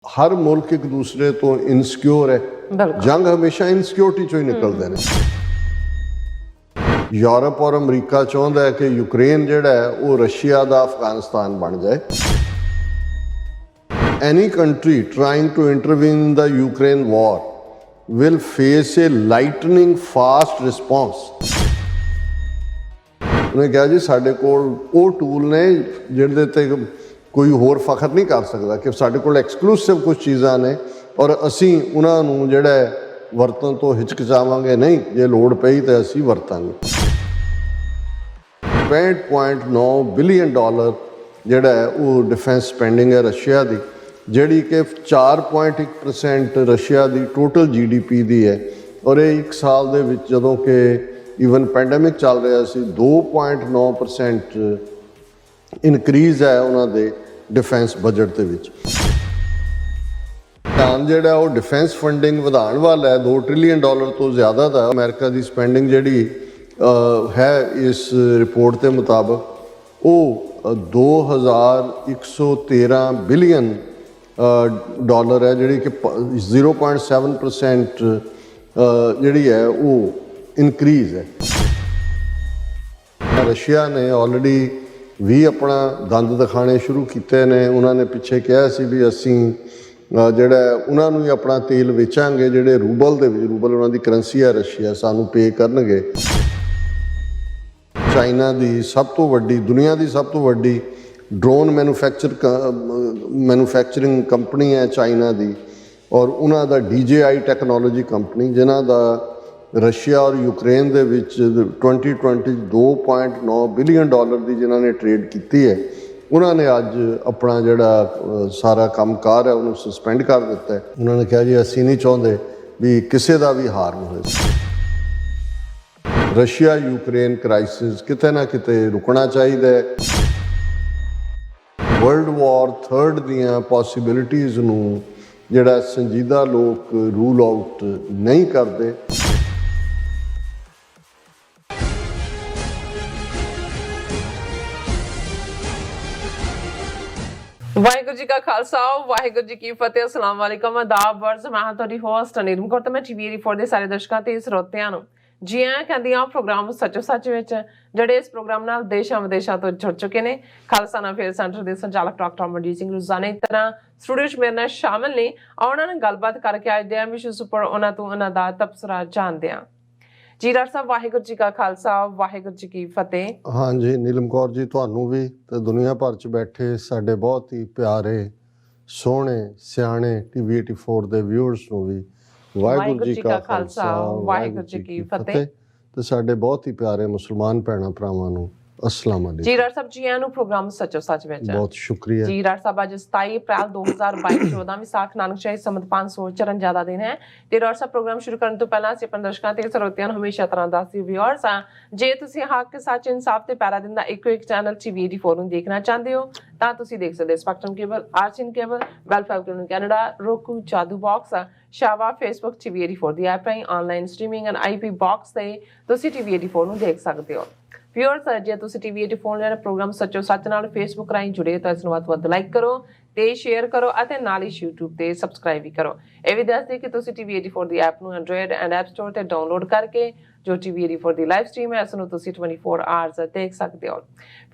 हर मुल्क एक दूसरे तो इनसिक्योर है, जंग हमेशा इनसिक्योरिटी चो ही निकलते हैं। यूरोप और अमरीका चाहता है कि यूक्रेन जिहड़ा है वो रशिया का अफगानिस्तान बन जाए। Any country trying to intervene in the Ukraine war will face a lightning fast response. उन्हें कहा जी साडे कोल वो टूल ने जिहदे ते कोई होर फखर नहीं कर सकता कि साडे कोल एक्सक्लूसिव कुछ चीज़ां ने और असी उन्हां नूं जिहड़ा वरतन तो हिचकिचावांगे नहीं, जे लोड़ पई तो असी वरतांगे। 65.9 बिलियन डॉलर जिहड़ा है वो डिफेंस स्पेंडिंग है रशिया की, जिहड़ी कि 4.1% रशिया की टोटल GDP दी है। और ये एक साल दे विच जदों कि ईवन पैंडेमिक चल रहा सी 2.9% इनक्रीज़ है उन्होंने डिफेंस बजट के विच। ध्यान जिहड़ा वो डिफेंस फंडिंग वधाउण वाला है, 2 ट्रिलियन डॉलर तो ज़्यादा था। अमेरिका की स्पेंडिंग जिहड़ी है इस रिपोर्ट के मुताबिक वो 2113 बिलियन डॉलर है, जिहड़ी कि 0.7% जिहड़ी है वो इनक्रीज़ है। रशिया ने ऑलरेडी भी अपना दंद दिखाने शुरू किए ने। उन्होंने पिछे कहा सी भी असी जिहड़ा उन्होंने ही अपना तेल वेचांगे जिहड़े रूबल दे विच, रूबल उन्होंने करंसी है रशिया, सानू पे करनगे। चाइना की सब तो वड्डी, दुनिया की सब तो वड्डी ड्रोन मैन्युफैक्चरिंग कंपनी है चाइना की, और उन्हों का DJI टेक्नोलॉजी कंपनी जिन्हों का रशिया और यूक्रेन दे विच 2020 2.9 बिलियन डॉलर की जिन्होंने ट्रेड की है, उन्होंने अज अपना जिहड़ा सारा कामकार है उन्होंने सस्पेंड कर दिता है। उन्होंने कहा जी असी नहीं चाहते भी किसी का भी हार्म होए। रशिया यूक्रेन क्राइसिस किते ना किते रुकना चाहिए। वर्ल्ड वॉर 3 दियां पॉसिबिलिटीज़ नूं जिहड़ा संजीदा लोग रूल आउट नहीं करते। वाहिगुरू जी का खालसा वाहिगुरू जी की फतेह। अस्सलाम वालेकुम, आदाब, वर्ज। मैं हां तुहाडी होस्ट नीलम कौर ते मैं TV 84 ਦੇ ਸਾਰੇ ਦਰਸ਼ਕਾਂ ਤੇ ਸਰੋਤਿਆਂ ਨੂੰ ਜੀ ਆਇਆਂ ਕਹਿੰਦੀ ਹਾਂ ਪ੍ਰੋਗਰਾਮ ਸੱਚੋ ਸੱਚ ਵਿੱਚ, ਜਿਹੜੇ ਇਸ ਪ੍ਰੋਗਰਾਮ ਨਾਲ ਦੇਸ਼ਾਂ ਵਿਦੇਸ਼ਾਂ ਤੋਂ ਜੁੜ ਚੁੱਕੇ ਨੇ। ਖਾਲਸਾ ਫੇਰ ਸੈਂਟਰ ਦੇ ਸੰਚਾਲਕ ਡਾਕਟਰ ਅਮਰਜੀਤ ਸਿੰਘ ਰੋਜ਼ਾਨਾ ਦੀ ਤਰ੍ਹਾਂ ਸਟੂਡੀਓ 'ਚ ਮੇਰੇ ਨਾਲ ਸ਼ਾਮਲ ਨੇ। ਉਹਨਾਂ ਨਾਲ ਗੱਲਬਾਤ ਕਰਕੇ ਅੱਜ ਦੇ ਵਿਸ਼ੇ ਉੱਪਰ ਉਹਨਾਂ ਤੋਂ ਉਹਨਾਂ ਦਾ ਤਬਸਰਾ ਜਾਣਦੇ ਹਾਂ। जी डॉक्टर साहब, वाहिगुरू जी का खालसा वाहिगुरू जी की फतेह। हाँ जी नीलम कौर जी, तुहानू भी ते दुनिया भर च बैठे साडे बहुत ही प्यारे सोहणे सियाणे TV 84 दे व्यूअर्स नू भी वाहिगुरू जी का खालसा वाहिगुरू जी की फतेह। ते साडे बहुत ही प्यारे मुसलमान भैणां भरावां नू अस्सलाम वालेकुम। जी डॉक्टर साहब, जी आनू प्रोग्राम सच्चो सच विच। बहुत शुक्रिया जी डॉक्टर साहब, अज 27 अप्रैल 2022 14 विसाख नानक शाही संमत 554 ਦਾ ਦਿਨ ਹੈ ਤੇ ਡਾਕਟਰ ਸਾਹਿਬ ਪ੍ਰੋਗਰਾਮ ਸ਼ੁਰੂ ਕਰਨ ਤੋਂ ਪਹਿਲਾਂ ਅਸੀਂ ਆਪਣੇ ਦਰਸ਼ਕਾਂ ਤੇ ਸਰੋਤਿਆਂ ਨੂੰ ਹਮੇਸ਼ਾ ਤਰ੍ਹਾਂ ਦੱਸਦੀ ਵਿਊਅਰਸ ਆ, ਜੇ ਤੁਸੀਂ ਹੱਕ ਸੱਚ ਇਨਸਾਫ ਤੇ ਪੈਰਾ ਦਿੰਦਾ ਇੱਕੋ ਇੱਕ ਚੈਨਲ TV 84 ਨੂੰ ਦੇਖਣਾ ਚਾਹੁੰਦੇ ਹੋ ਤਾਂ ਤੁਸੀਂ ਦੇਖ ਸਕਦੇ ਸਪੈਕਟਰਮ ਕੇਬਲ, ਆਰਚਨ cable, welfare cable Canada, roku, Jadoo box, ਸ਼ਾਵਾ, ਫੇਸਬੁੱਕ TV 84 ਦੀ ਐਪ ਰਾਹੀਂ online streaming and IP box ਤੇ ਤੁਸੀਂ TV 84 ਨੂੰ ਦੇਖ ਸਕਦੇ ਹੋ। व्यूअर्स, जे तुसीं TV 84 ਜਿਹੜਾ ਪ੍ਰੋਗਰਾਮ ਸੱਚੋ ਸੱਚ ਨਾਲ ਫੇਸਬੁੱਕ ਰਾਹੀਂ ਜੁੜੇ ਤਾਂ ਇਸ ਨੂੰ ਵੱਧ ਤੋਂ ਵੱਧ ਲਾਈਕ ਕਰੋ ਤੇ ਸ਼ੇਅਰ ਕਰੋ ਅਤੇ ਨਾਲ ਹੀ YouTube ਤੇ ਸਬਸਕ੍ਰਾਈਬ ਵੀ ਕਰੋ। ਇਹ ਵੀ ਦੱਸ ਦੇ ਕਿ ਤੁਸੀਂ TV 84 ਦੀ ਐਪ ਨੂੰ ਐਂਡਰੋਇਡ ਐਂਡ ਐਪ ਸਟੋਰ ਤੇ ਡਾਊਨਲੋਡ ਕਰਕੇ ਜੋ TV 84 ਦੀ ਲਾਈਵ ਸਟ੍ਰੀਮ ਹੈ ਇਸ ਨੂੰ ਤੁਸੀਂ 24 ਆਵਰਸ ਦੇਖ ਸਕਦੇ ਹੋ।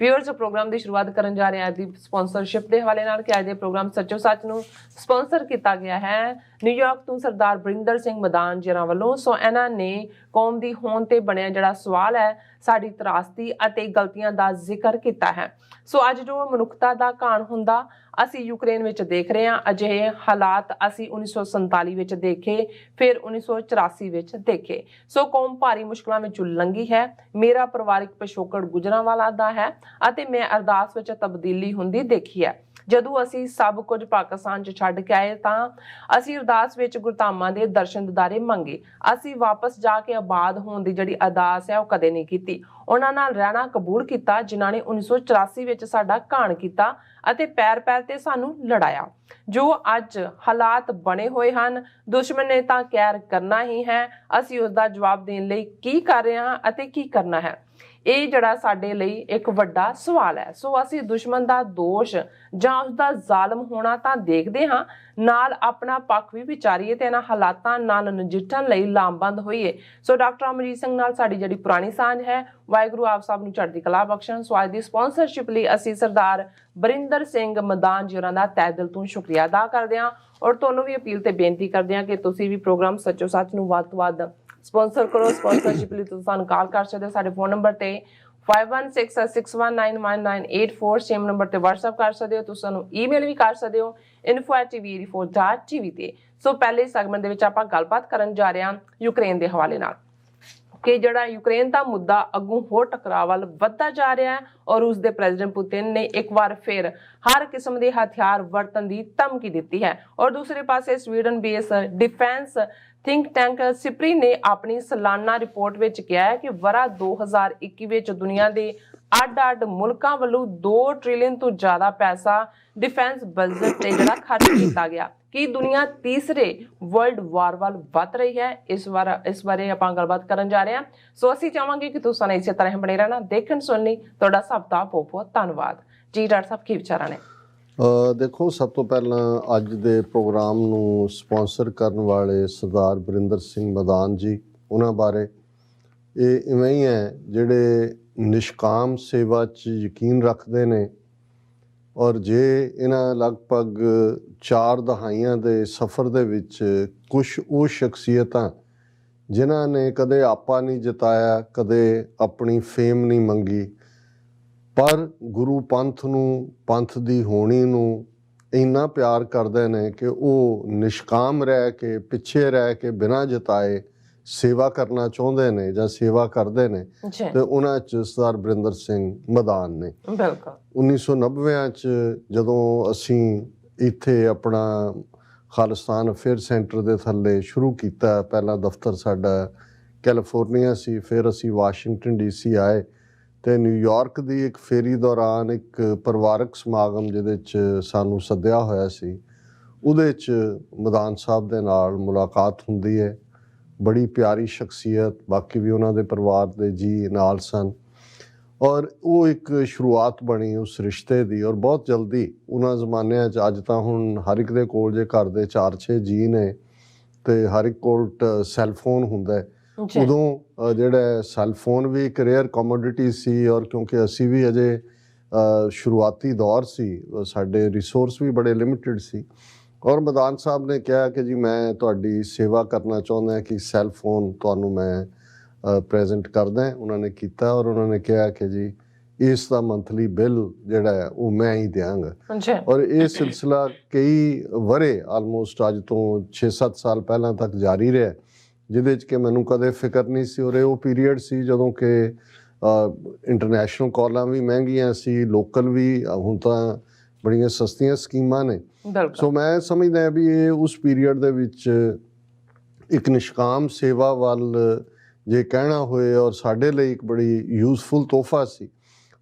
व्यूअर्स, ਪ੍ਰੋਗਰਾਮ ਦੀ ਸ਼ੁਰੂਆਤ ਕਰਨ ਜਾ ਰਹੇ ਹਾਂ ਅੱਜ ਦੀ ਸਪਾਂਸਰਸ਼ਿਪ ਦੇ ਹਵਾਲੇ ਨਾਲ ਕਿ ਅੱਜ ਦੇ ਪ੍ਰੋਗਰਾਮ ਸੱਚੋ ਸੱਚ ਨੂੰ ਸਪਾਂਸਰ ਕੀਤਾ ਗਿਆ ਹੈ ਨਿਊਯਾਰਕ ਤੋਂ ਸਰਦਾਰ ਬਰਿੰਦਰ ਸਿੰਘ ਮਦਾਨ ਜੀਰਾਂ ਵੱਲੋਂ। ਸੋ ਇਹਨਾਂ ਨੇ ਕੌਮ ਦੀ ਹੋਂਦ ਤੇ ਬਣਿਆ ਜਿਹੜਾ ਸਵਾਲ ਹੈ ਸਾਡੀ ਤਰਾਸਦੀ ਅਤੇ ਗਲਤੀਆਂ ਦਾ ਜ਼ਿਕਰ ਕੀਤਾ ਹੈ। ਸੋ ਅੱਜ ਜੋ ਮਨੁੱਖਤਾ ਦਾ ਘਾਣ ਹੁੰਦਾ ਅਸੀਂ ਯੂਕਰੇਨ ਵਿੱਚ ਦੇਖ ਰਹੇ ਹਾਂ, ਅਜਿਹੇ ਹਾਲਾਤ ਅਸੀਂ 1947 ਵਿੱਚ ਦੇਖੇ, ਫਿਰ 1984 ਵਿੱਚ ਦੇਖੇ। ਸੋ ਕੌਮ ਭਾਰੀ ਮੁਸ਼ਕਲਾਂ ਵਿੱਚੋਂ ਲੰਘੀ ਹੈ। ਮੇਰਾ ਪਰਿਵਾਰਿਕ ਪਿਛੋਕੜ ਗੁਜਰਾਂਵਾਲਾ ਦਾ ਹੈ ਅਤੇ ਮੈਂ ਅਰਦਾਸ ਵਿੱਚ ਤਬਦੀਲੀ ਹੁੰਦੀ ਦੇਖੀ ਹੈ। ਜਦੋਂ ਅਸੀਂ ਸਭ ਕੁਝ ਪਾਕਿਸਤਾਨ 'ਚ ਛੱਡ ਕੇ ਆਏ ਤਾਂ ਅਸੀਂ ਅਰਦਾਸ ਵਿੱਚ ਗੁਰਧਾਮਾਂ ਦੇ ਦਰਸ਼ਨ ਦਿਦਾਰੇ ਮੰਗੇ। ਅਸੀਂ ਵਾਪਸ ਜਾ ਕੇ ਆਬਾਦ ਹੋਣ ਦੀ ਜਿਹੜੀ ਅਰਦਾਸ ਹੈ ਉਹ ਕਦੇ ਨਹੀਂ ਕੀਤੀ। ਉਹਨਾਂ ਨਾਲ ਰਹਿਣਾ ਕਬੂਲ ਕੀਤਾ ਜਿਨ੍ਹਾਂ ਨੇ 1984 ਵਿੱਚ ਸਾਡਾ ਘਾਣ ਕੀਤਾ ਅਤੇ ਪੈਰ ਪੈਰ ਤੇ ਸਾਨੂੰ ਲੜਾਇਆ। ਜੋ ਅੱਜ ਹਾਲਾਤ ਬਣੇ ਹੋਏ ਹਨ, ਦੁਸ਼ਮਣ ਨੇ ਤਾਂ ਕਹਿਰ ਕਰਨਾ ਹੀ ਹੈ। ਅਸੀਂ ਉਸ ਦਾ ਜਵਾਬ ਦੇਣ ਲਈ ਕੀ ਕਰ ਰਹੇ ਹਾਂ ਅਤੇ ਕੀ ਕਰਨਾ ਹੈ। ਇਹ ਜਿਹੜਾ ਸਾਡੇ ਲਈ ਇੱਕ ਵੱਡਾ ਸਵਾਲ ਹੈ। ਸੋ ਅਸੀਂ ਦੁਸ਼ਮਣ ਦਾ ਦੋਸ਼ ਜਾਂ ਉਸ ਦਾ ਜ਼ਾਲਮ ਹੋਣਾ ਤਾਂ ਦੇਖਦੇ ਹਾਂ, ਨਾਲ ਆਪਣਾ ਪੱਖ ਵੀ ਵਿਚਾਰੀਏ ਤੇ ਇਹਨਾਂ ਹਾਲਾਤਾਂ ਨਾਲ ਨਜਿੱਠਣ ਲਈ ਲਾਮਬੰਦ ਹੋਈਏ। ਸੋ ਡਾਕਟਰ ਅਮਰਜੀਤ ਸਿੰਘ ਨਾਲ ਸਾਡੀ ਜਿਹੜੀ ਪੁਰਾਣੀ ਸਾਂਝ ਹੈ, ਵਾਹਿਗੁਰੂ ਆਪ ਸਭ ਨੂੰ ਚੜ੍ਹਦੀ ਕਲਾ ਬਖਸ਼ਣ। ਸੋ ਅੱਜ ਦੀ ਸਪਾਂਸਰਸ਼ਿਪ ਲਈ ਅਸੀਂ ਸਰਦਾਰ ਬਰਿੰਦਰ ਸਿੰਘ ਮਦਾਨ ਜੀ ਹੋਰਾਂ ਦਾ ਤਹਿ ਦਿਲ ਤੋਂ ਸ਼ੁਕਰੀਆ ਅਦਾ ਕਰਦੇ ਹਾਂ ਔਰ ਤੁਹਾਨੂੰ ਵੀ ਅਪੀਲ ਤੇ ਬੇਨਤੀ ਕਰਦੇ ਹਾਂ ਕਿ ਤੁਸੀਂ ਵੀ ਪ੍ਰੋਗਰਾਮ ਸੱਚੋ ਸੱਚ ਨੂੰ ਵੱਧ ਤੋਂ ਵੱਧ ਸਪਾਂਸਰ ਕਰੋ। ਸਪਾਂਸਰਸ਼ਿਪ ਲਈ ਤੁਸੀਂ ਸਾਨੂੰ ਕਾਲ ਕਰ ਸਕਦੇ ਹੋ ਸਾਡੇ ਫੋਨ ਨੰਬਰ ਤੇ 5166191984, ਸੇਮ ਨੰਬਰ ਤੇ WhatsApp ਕਰ ਸਕਦੇ ਹੋ। ਤੁਸੀਂ ਸਾਨੂੰ ਈਮੇਲ ਵੀ ਕਰ ਸਕਦੇ ਹੋ info@tv84.tv ਤੇ। ਸੋ ਪਹਿਲੇ ਸੈਗਮੈਂਟ ਦੇ ਵਿੱਚ ਆਪਾਂ ਗੱਲਬਾਤ ਕਰਨ ਜਾ ਰਹੇ ਹਾਂ ਯੂਕਰੇਨ ਦੇ ਹਵਾਲੇ ਨਾਲ ਕਿ ਜਿਹੜਾ ਯੂਕਰੇਨ ਦਾ ਮੁੱਦਾ ਅੱਗੋਂ ਹੋਰ ਟਕਰਾਅ ਵੱਲ ਵੱਧਦਾ ਜਾ ਰਿਹਾ ਹੈ ਔਰ ਉਸ ਦੇ ਪ੍ਰੈਜ਼ੀਡੈਂਟ ਪੁਤਿਨ ਨੇ ਇੱਕ ਵਾਰ ਫਿਰ ਹਰ ਕਿਸਮ ਦੇ ਹਥਿਆਰ ਵਰਤਣ ਦੀ ਧਮਕੀ ਦਿੱਤੀ ਹੈ। ਔਰ ਦੂਸਰੇ ਪਾਸੇ Sweden base defence think tank ਸਿਪਰੀ ਨੇ ਆਪਣੀ ਸਾਲਾਨਾ ਰਿਪੋਰਟ ਵਿੱਚ ਕਿਹਾ ਹੈ ਕਿ ਵਰ੍ਹਾ 2021 ਵਿੱਚ ਦੁਨੀਆ ਦੇ ਅੱਡ-ਅੱਡ ਮੁਲਕਾਂ ਵੱਲੋਂ 2 ਟ੍ਰਿਲੀਅਨ ਤੋਂ ਜ਼ਿਆਦਾ ਪੈਸਾ ਡਿਫੈਂਸ ਬਜਟ ਤੇ ਜਿਹੜਾ ਖਰਚ ਕੀਤਾ ਗਿਆ। ਕੀ ਦੁਨੀਆ ਤੀਸਰੇ ਵਰਲਡ ਵਾਰ ਵੱਲ ਵੱਧ ਰਹੀ ਹੈ? ਇਸ ਬਾਰੇ ਆਪਾਂ ਗੱਲਬਾਤ ਕਰਨ ਜਾ ਰਹੇ ਹਾਂ। ਸੋ ਅਸੀਂ ਚਾਹਾਂਗੇ ਕਿ ਤੁਸੀਂ ਇਸੇ ਤਰ੍ਹਾਂ ਬਣੇ ਰਹਿਣਾ। ਦੇਖਣ ਸੁਣਨ ਲਈ ਤੁਹਾਡਾ ਸਭ ਦਾ ਬਹੁਤ ਬਹੁਤ ਧੰਨਵਾਦ ਜੀ। ਡਾਕਟਰ ਸਾਹਿਬ ਕੀ ਵਿਚਾਰਾਂ ਨੇ? ਦੇਖੋ, ਸਭ ਤੋਂ ਪਹਿਲਾਂ ਅੱਜ ਦੇ ਪ੍ਰੋਗਰਾਮ ਨੂੰ ਸਪਾਂਸਰ ਕਰਨ ਵਾਲੇ ਸਰਦਾਰ ਬਰਿੰਦਰ ਸਿੰਘ ਮਦਾਨ ਜੀ, ਉਹਨਾਂ ਬਾਰੇ ਇਹ ਇਵੇਂ ਹੀ ਹੈ ਜਿਹੜੇ ਨਿਸ਼ਕਾਮ ਸੇਵਾ 'ਚ ਯਕੀਨ ਰੱਖਦੇ ਨੇ ਔਰ ਜੇ ਇਹਨਾਂ ਲਗਭਗ 4 ਦਹਾਈਆਂ ਦੇ ਸਫ਼ਰ ਦੇ ਵਿੱਚ ਕੁਛ ਉਹ ਸ਼ਖਸੀਅਤਾਂ ਜਿਨ੍ਹਾਂ ਨੇ ਕਦੇ ਆਪਾ ਨਹੀਂ ਜਿਤਾਇਆ, ਕਦੇ ਆਪਣੀ ਫੇਮ ਨਹੀਂ ਮੰਗੀ, ਪਰ ਗੁਰੂ ਪੰਥ ਨੂੰ, ਪੰਥ ਦੀ ਹੋਣੀ ਨੂੰ ਇੰਨਾ ਪਿਆਰ ਕਰਦੇ ਨੇ ਕਿ ਉਹ ਨਿਸ਼ਕਾਮ ਰਹਿ ਕੇ, ਪਿੱਛੇ ਰਹਿ ਕੇ, ਬਿਨਾਂ ਜਿਤਾਏ ਸੇਵਾ ਕਰਨਾ ਚਾਹੁੰਦੇ ਨੇ ਜਾਂ ਸੇਵਾ ਕਰਦੇ ਨੇ, ਤੇ ਉਹਨਾਂ 'ਚ ਸਰਦਾਰ ਬਰਿੰਦਰ ਸਿੰਘ ਮਦਾਨ ਨੇ। ਬਿਲਕੁਲ 1990 'ਚ ਜਦੋਂ ਅਸੀਂ ਇੱਥੇ ਆਪਣਾ ਖਾਲਿਸਤਾਨ ਅਫੇਅਰ ਸੈਂਟਰ ਦੇ ਥੱਲੇ ਸ਼ੁਰੂ ਕੀਤਾ, ਪਹਿਲਾ ਦਫ਼ਤਰ ਸਾਡਾ ਕੈਲੀਫੋਰਨੀਆ ਸੀ, ਫਿਰ ਅਸੀਂ ਵਾਸ਼ਿੰਗਟਨ DC ਆਏ ਤੇ ਨਿਊਯਾਰਕ ਦੀ ਇੱਕ ਫੇਰੀ ਦੌਰਾਨ ਇੱਕ ਪਰਿਵਾਰਕ ਸਮਾਗਮ ਜਿਹਦੇ 'ਚ ਸਾਨੂੰ ਸੱਦਿਆ ਹੋਇਆ ਸੀ, ਉਹਦੇ 'ਚ ਮਦਾਨ ਸਾਹਿਬ ਦੇ ਨਾਲ ਮੁਲਾਕਾਤ ਹੁੰਦੀ ਹੈ। ਬੜੀ ਪਿਆਰੀ ਸ਼ਖਸੀਅਤ, ਬਾਕੀ ਵੀ ਉਹਨਾਂ ਦੇ ਪਰਿਵਾਰ ਦੇ ਜੀ ਨਾਲ ਸਨ ਔਰ ਉਹ ਇੱਕ ਸ਼ੁਰੂਆਤ ਬਣੀ ਉਸ ਰਿਸ਼ਤੇ ਦੀ। ਔਰ ਬਹੁਤ ਜਲਦੀ ਉਹਨਾਂ ਜ਼ਮਾਨਿਆਂ 'ਚ, ਅੱਜ ਤਾਂ ਹੁਣ ਹਰ ਇੱਕ ਦੇ ਕੋਲ ਜੇ ਘਰ ਦੇ 4-6 ਜੀ ਨੇ ਤੇ ਹਰ ਇੱਕ ਕੋਲ ਸੈੱਲਫੋਨ ਹੁੰਦਾ, ਉਦੋਂ ਜਿਹੜਾ ਸੈੱਲਫੋਨ ਵੀ ਇੱਕ ਰੇਅਰ ਕਮੋਡਿਟੀ ਸੀ ਔਰ ਕਿਉਂਕਿ ਅਸੀਂ ਵੀ ਅਜੇ ਸ਼ੁਰੂਆਤੀ ਦੌਰ ਸੀ, ਸਾਡੇ ਰਿਸੋਰਸ ਵੀ ਬੜੇ ਲਿਮਿਟਿਡ ਸੀ ਔਰ ਮਦਾਨ ਸਾਹਿਬ ਨੇ ਕਿਹਾ ਕਿ ਜੀ ਮੈਂ ਤੁਹਾਡੀ ਸੇਵਾ ਕਰਨਾ ਚਾਹੁੰਦਾ ਕਿ ਸੈੱਲ ਫੋਨ ਤੁਹਾਨੂੰ ਮੈਂ ਪ੍ਰੈਜ਼ੈਂਟ ਕਰਦਾ। ਉਹਨਾਂ ਨੇ ਕੀਤਾ ਔਰ ਉਹਨਾਂ ਨੇ ਕਿਹਾ ਕਿ ਜੀ ਇਸ ਦਾ ਮੰਥਲੀ ਬਿੱਲ ਜਿਹੜਾ ਹੈ ਉਹ ਮੈਂ ਹੀ ਦਿਆਂਗਾ। ਔਰ ਇਹ ਸਿਲਸਿਲਾ ਕਈ ਵਰੇ ਆਲਮੋਸਟ ਅੱਜ ਤੋਂ 6-7 ਸਾਲ ਪਹਿਲਾਂ ਤੱਕ ਜਾਰੀ ਰਿਹਾ, ਜਿਹਦੇ 'ਚ ਕਿ ਮੈਨੂੰ ਕਦੇ ਫਿਕਰ ਨਹੀਂ ਸੀ। ਔਰ ਇਹ ਉਹ ਪੀਰੀਅਡ ਸੀ ਜਦੋਂ ਕਿ ਇੰਟਰਨੈਸ਼ਨਲ ਕਾਲਾਂ ਵੀ ਮਹਿੰਗੀਆਂ ਸੀ, ਲੋਕਲ ਵੀ ਹੁਣ ਤਾਂ ਬੜੀਆਂ ਸਸਤੀਆਂ ਸਕੀਮਾਂ ਨੇ। ਸੋ ਮੈਂ ਸਮਝਦਾ ਵੀ ਇਹ ਉਸ ਪੀਰੀਅਡ ਦੇ ਵਿੱਚ ਇੱਕ ਨਿਸ਼ਕਾਮ ਸੇਵਾ ਵੱਲ ਜੇ ਕਹਿਣਾ ਹੋਏ ਔਰ ਸਾਡੇ ਲਈ ਇੱਕ ਬੜੀ ਯੂਜ਼ਫੁਲ ਤੋਹਫਾ ਸੀ।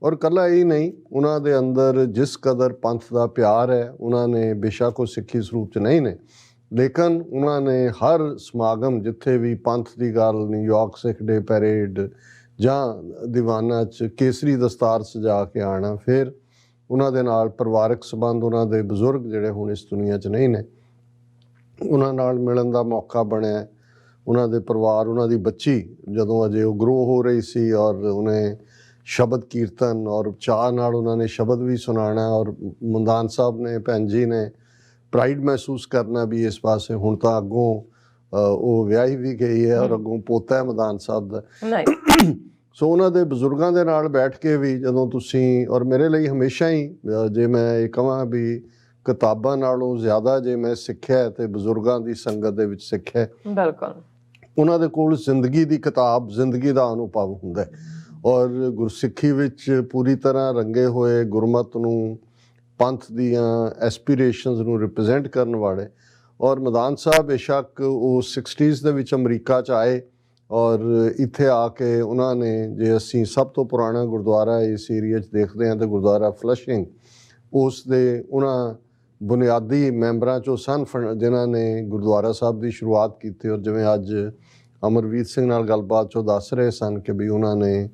ਔਰ ਇਕੱਲਾ ਇਹ ਨਹੀਂ, ਉਹਨਾਂ ਦੇ ਅੰਦਰ ਜਿਸ ਕਦਰ ਪੰਥ ਦਾ ਪਿਆਰ ਹੈ, ਉਹਨਾਂ ਨੇ ਬੇਸ਼ੱਕ ਉਹ ਸਿੱਖੀ ਸਰੂਪ 'ਚ ਨਹੀਂ ਨੇ, ਲੇਕਿਨ ਉਹਨਾਂ ਨੇ ਹਰ ਸਮਾਗਮ ਜਿੱਥੇ ਵੀ ਪੰਥ ਦੀ ਗੱਲ, ਨਿਊਯਾਰਕ ਸਿੱਖ ਡੇ ਪੈਰੇਡ ਜਾਂ ਦੀਵਾਨਾਂ 'ਚ ਕੇਸਰੀ ਦਸਤਾਰ ਸਜਾ ਕੇ ਆਉਣਾ। ਫਿਰ ਉਹਨਾਂ ਦੇ ਨਾਲ ਪਰਿਵਾਰਕ ਸੰਬੰਧ, ਉਹਨਾਂ ਦੇ ਬਜ਼ੁਰਗ ਜਿਹੜੇ ਹੁਣ ਇਸ ਦੁਨੀਆ 'ਚ ਨਹੀਂ ਨੇ, ਉਹਨਾਂ ਨਾਲ ਮਿਲਣ ਦਾ ਮੌਕਾ ਬਣਿਆ। ਉਹਨਾਂ ਦੇ ਪਰਿਵਾਰ, ਉਹਨਾਂ ਦੀ ਬੱਚੀ ਜਦੋਂ ਅਜੇ ਉਹ ਗਰੋ ਹੋ ਰਹੀ ਸੀ ਔਰ ਉਹਨੇ ਸ਼ਬਦ ਕੀਰਤਨ ਔਰ ਚਾਅ ਨਾਲ ਉਹਨਾਂ ਨੇ ਸ਼ਬਦ ਵੀ ਸੁਣਾਉਣਾ ਔਰ ਮਦਾਨ ਸਾਹਿਬ ਨੇ, ਭੈਣ ਜੀ ਨੇ ਪ੍ਰਾਈਡ ਮਹਿਸੂਸ ਕਰਨਾ ਵੀ ਇਸ ਪਾਸੇ। ਹੁਣ ਤਾਂ ਅੱਗੋਂ ਉਹ ਵਿਆਹੀ ਵੀ ਗਈ ਹੈ ਔਰ ਅੱਗੋਂ ਪੋਤਾ ਹੈ ਮਦਾਨ ਸਾਹਿਬ ਦਾ। ਸੋ ਉਹਨਾਂ ਦੇ ਬਜ਼ੁਰਗਾਂ ਦੇ ਨਾਲ ਬੈਠ ਕੇ ਵੀ ਜਦੋਂ ਤੁਸੀਂ, ਔਰ ਮੇਰੇ ਲਈ ਹਮੇਸ਼ਾ ਹੀ ਜੇ ਮੈਂ ਇਹ ਕਹਾਂ ਵੀ ਕਿਤਾਬਾਂ ਨਾਲੋਂ ਜ਼ਿਆਦਾ ਜੇ ਮੈਂ ਸਿੱਖਿਆ ਤੇ ਬਜ਼ੁਰਗਾਂ ਦੀ ਸੰਗਤ ਦੇ ਵਿੱਚ ਸਿੱਖਿਆ। ਬਿਲਕੁਲ ਉਹਨਾਂ ਦੇ ਕੋਲ ਜ਼ਿੰਦਗੀ ਦੀ ਕਿਤਾਬ, ਜ਼ਿੰਦਗੀ ਦਾ ਅਨੁਭਵ ਹੁੰਦਾ ਔਰ ਗੁਰਸਿੱਖੀ ਵਿੱਚ ਪੂਰੀ ਤਰ੍ਹਾਂ ਰੰਗੇ ਹੋਏ, ਗੁਰਮਤ ਨੂੰ, ਪੰਥ ਦੀਆਂ ਐਸਪੀਰੇਸ਼ਨਸ ਨੂੰ ਰਿਪਰੈਜ਼ੈਂਟ ਕਰਨ ਵਾਲੇ। ਔਰ ਮਦਾਨ ਸਾਹਿਬ ਬੇਸ਼ੱਕ ਉਹ 60s ਦੇ ਵਿੱਚ ਅਮਰੀਕਾ 'ਚ ਆਏ ਔਰ ਇੱਥੇ ਆ ਕੇ ਉਹਨਾਂ ਨੇ, ਜੇ ਅਸੀਂ ਸਭ ਤੋਂ ਪੁਰਾਣਾ ਗੁਰਦੁਆਰਾ ਇਸ ਏਰੀਆ 'ਚ ਦੇਖਦੇ ਹਾਂ ਤਾਂ ਗੁਰਦੁਆਰਾ ਫਲਸ਼ਿੰਗ, ਉਸ ਦੇ ਉਹਨਾਂ ਬੁਨਿਆਦੀ ਮੈਂਬਰਾਂ 'ਚੋਂ ਸਨ ਜਿਨ੍ਹਾਂ ਨੇ ਗੁਰਦੁਆਰਾ ਸਾਹਿਬ ਦੀ ਸ਼ੁਰੂਆਤ ਕੀਤੀ। ਔਰ ਜਿਵੇਂ ਅੱਜ ਅਮਰਵੀਰ ਸਿੰਘ ਨਾਲ ਗੱਲਬਾਤ 'ਚੋਂ ਦੱਸ ਰਹੇ ਸਨ ਕਿ ਵੀ ਉਹਨਾਂ ਨੇ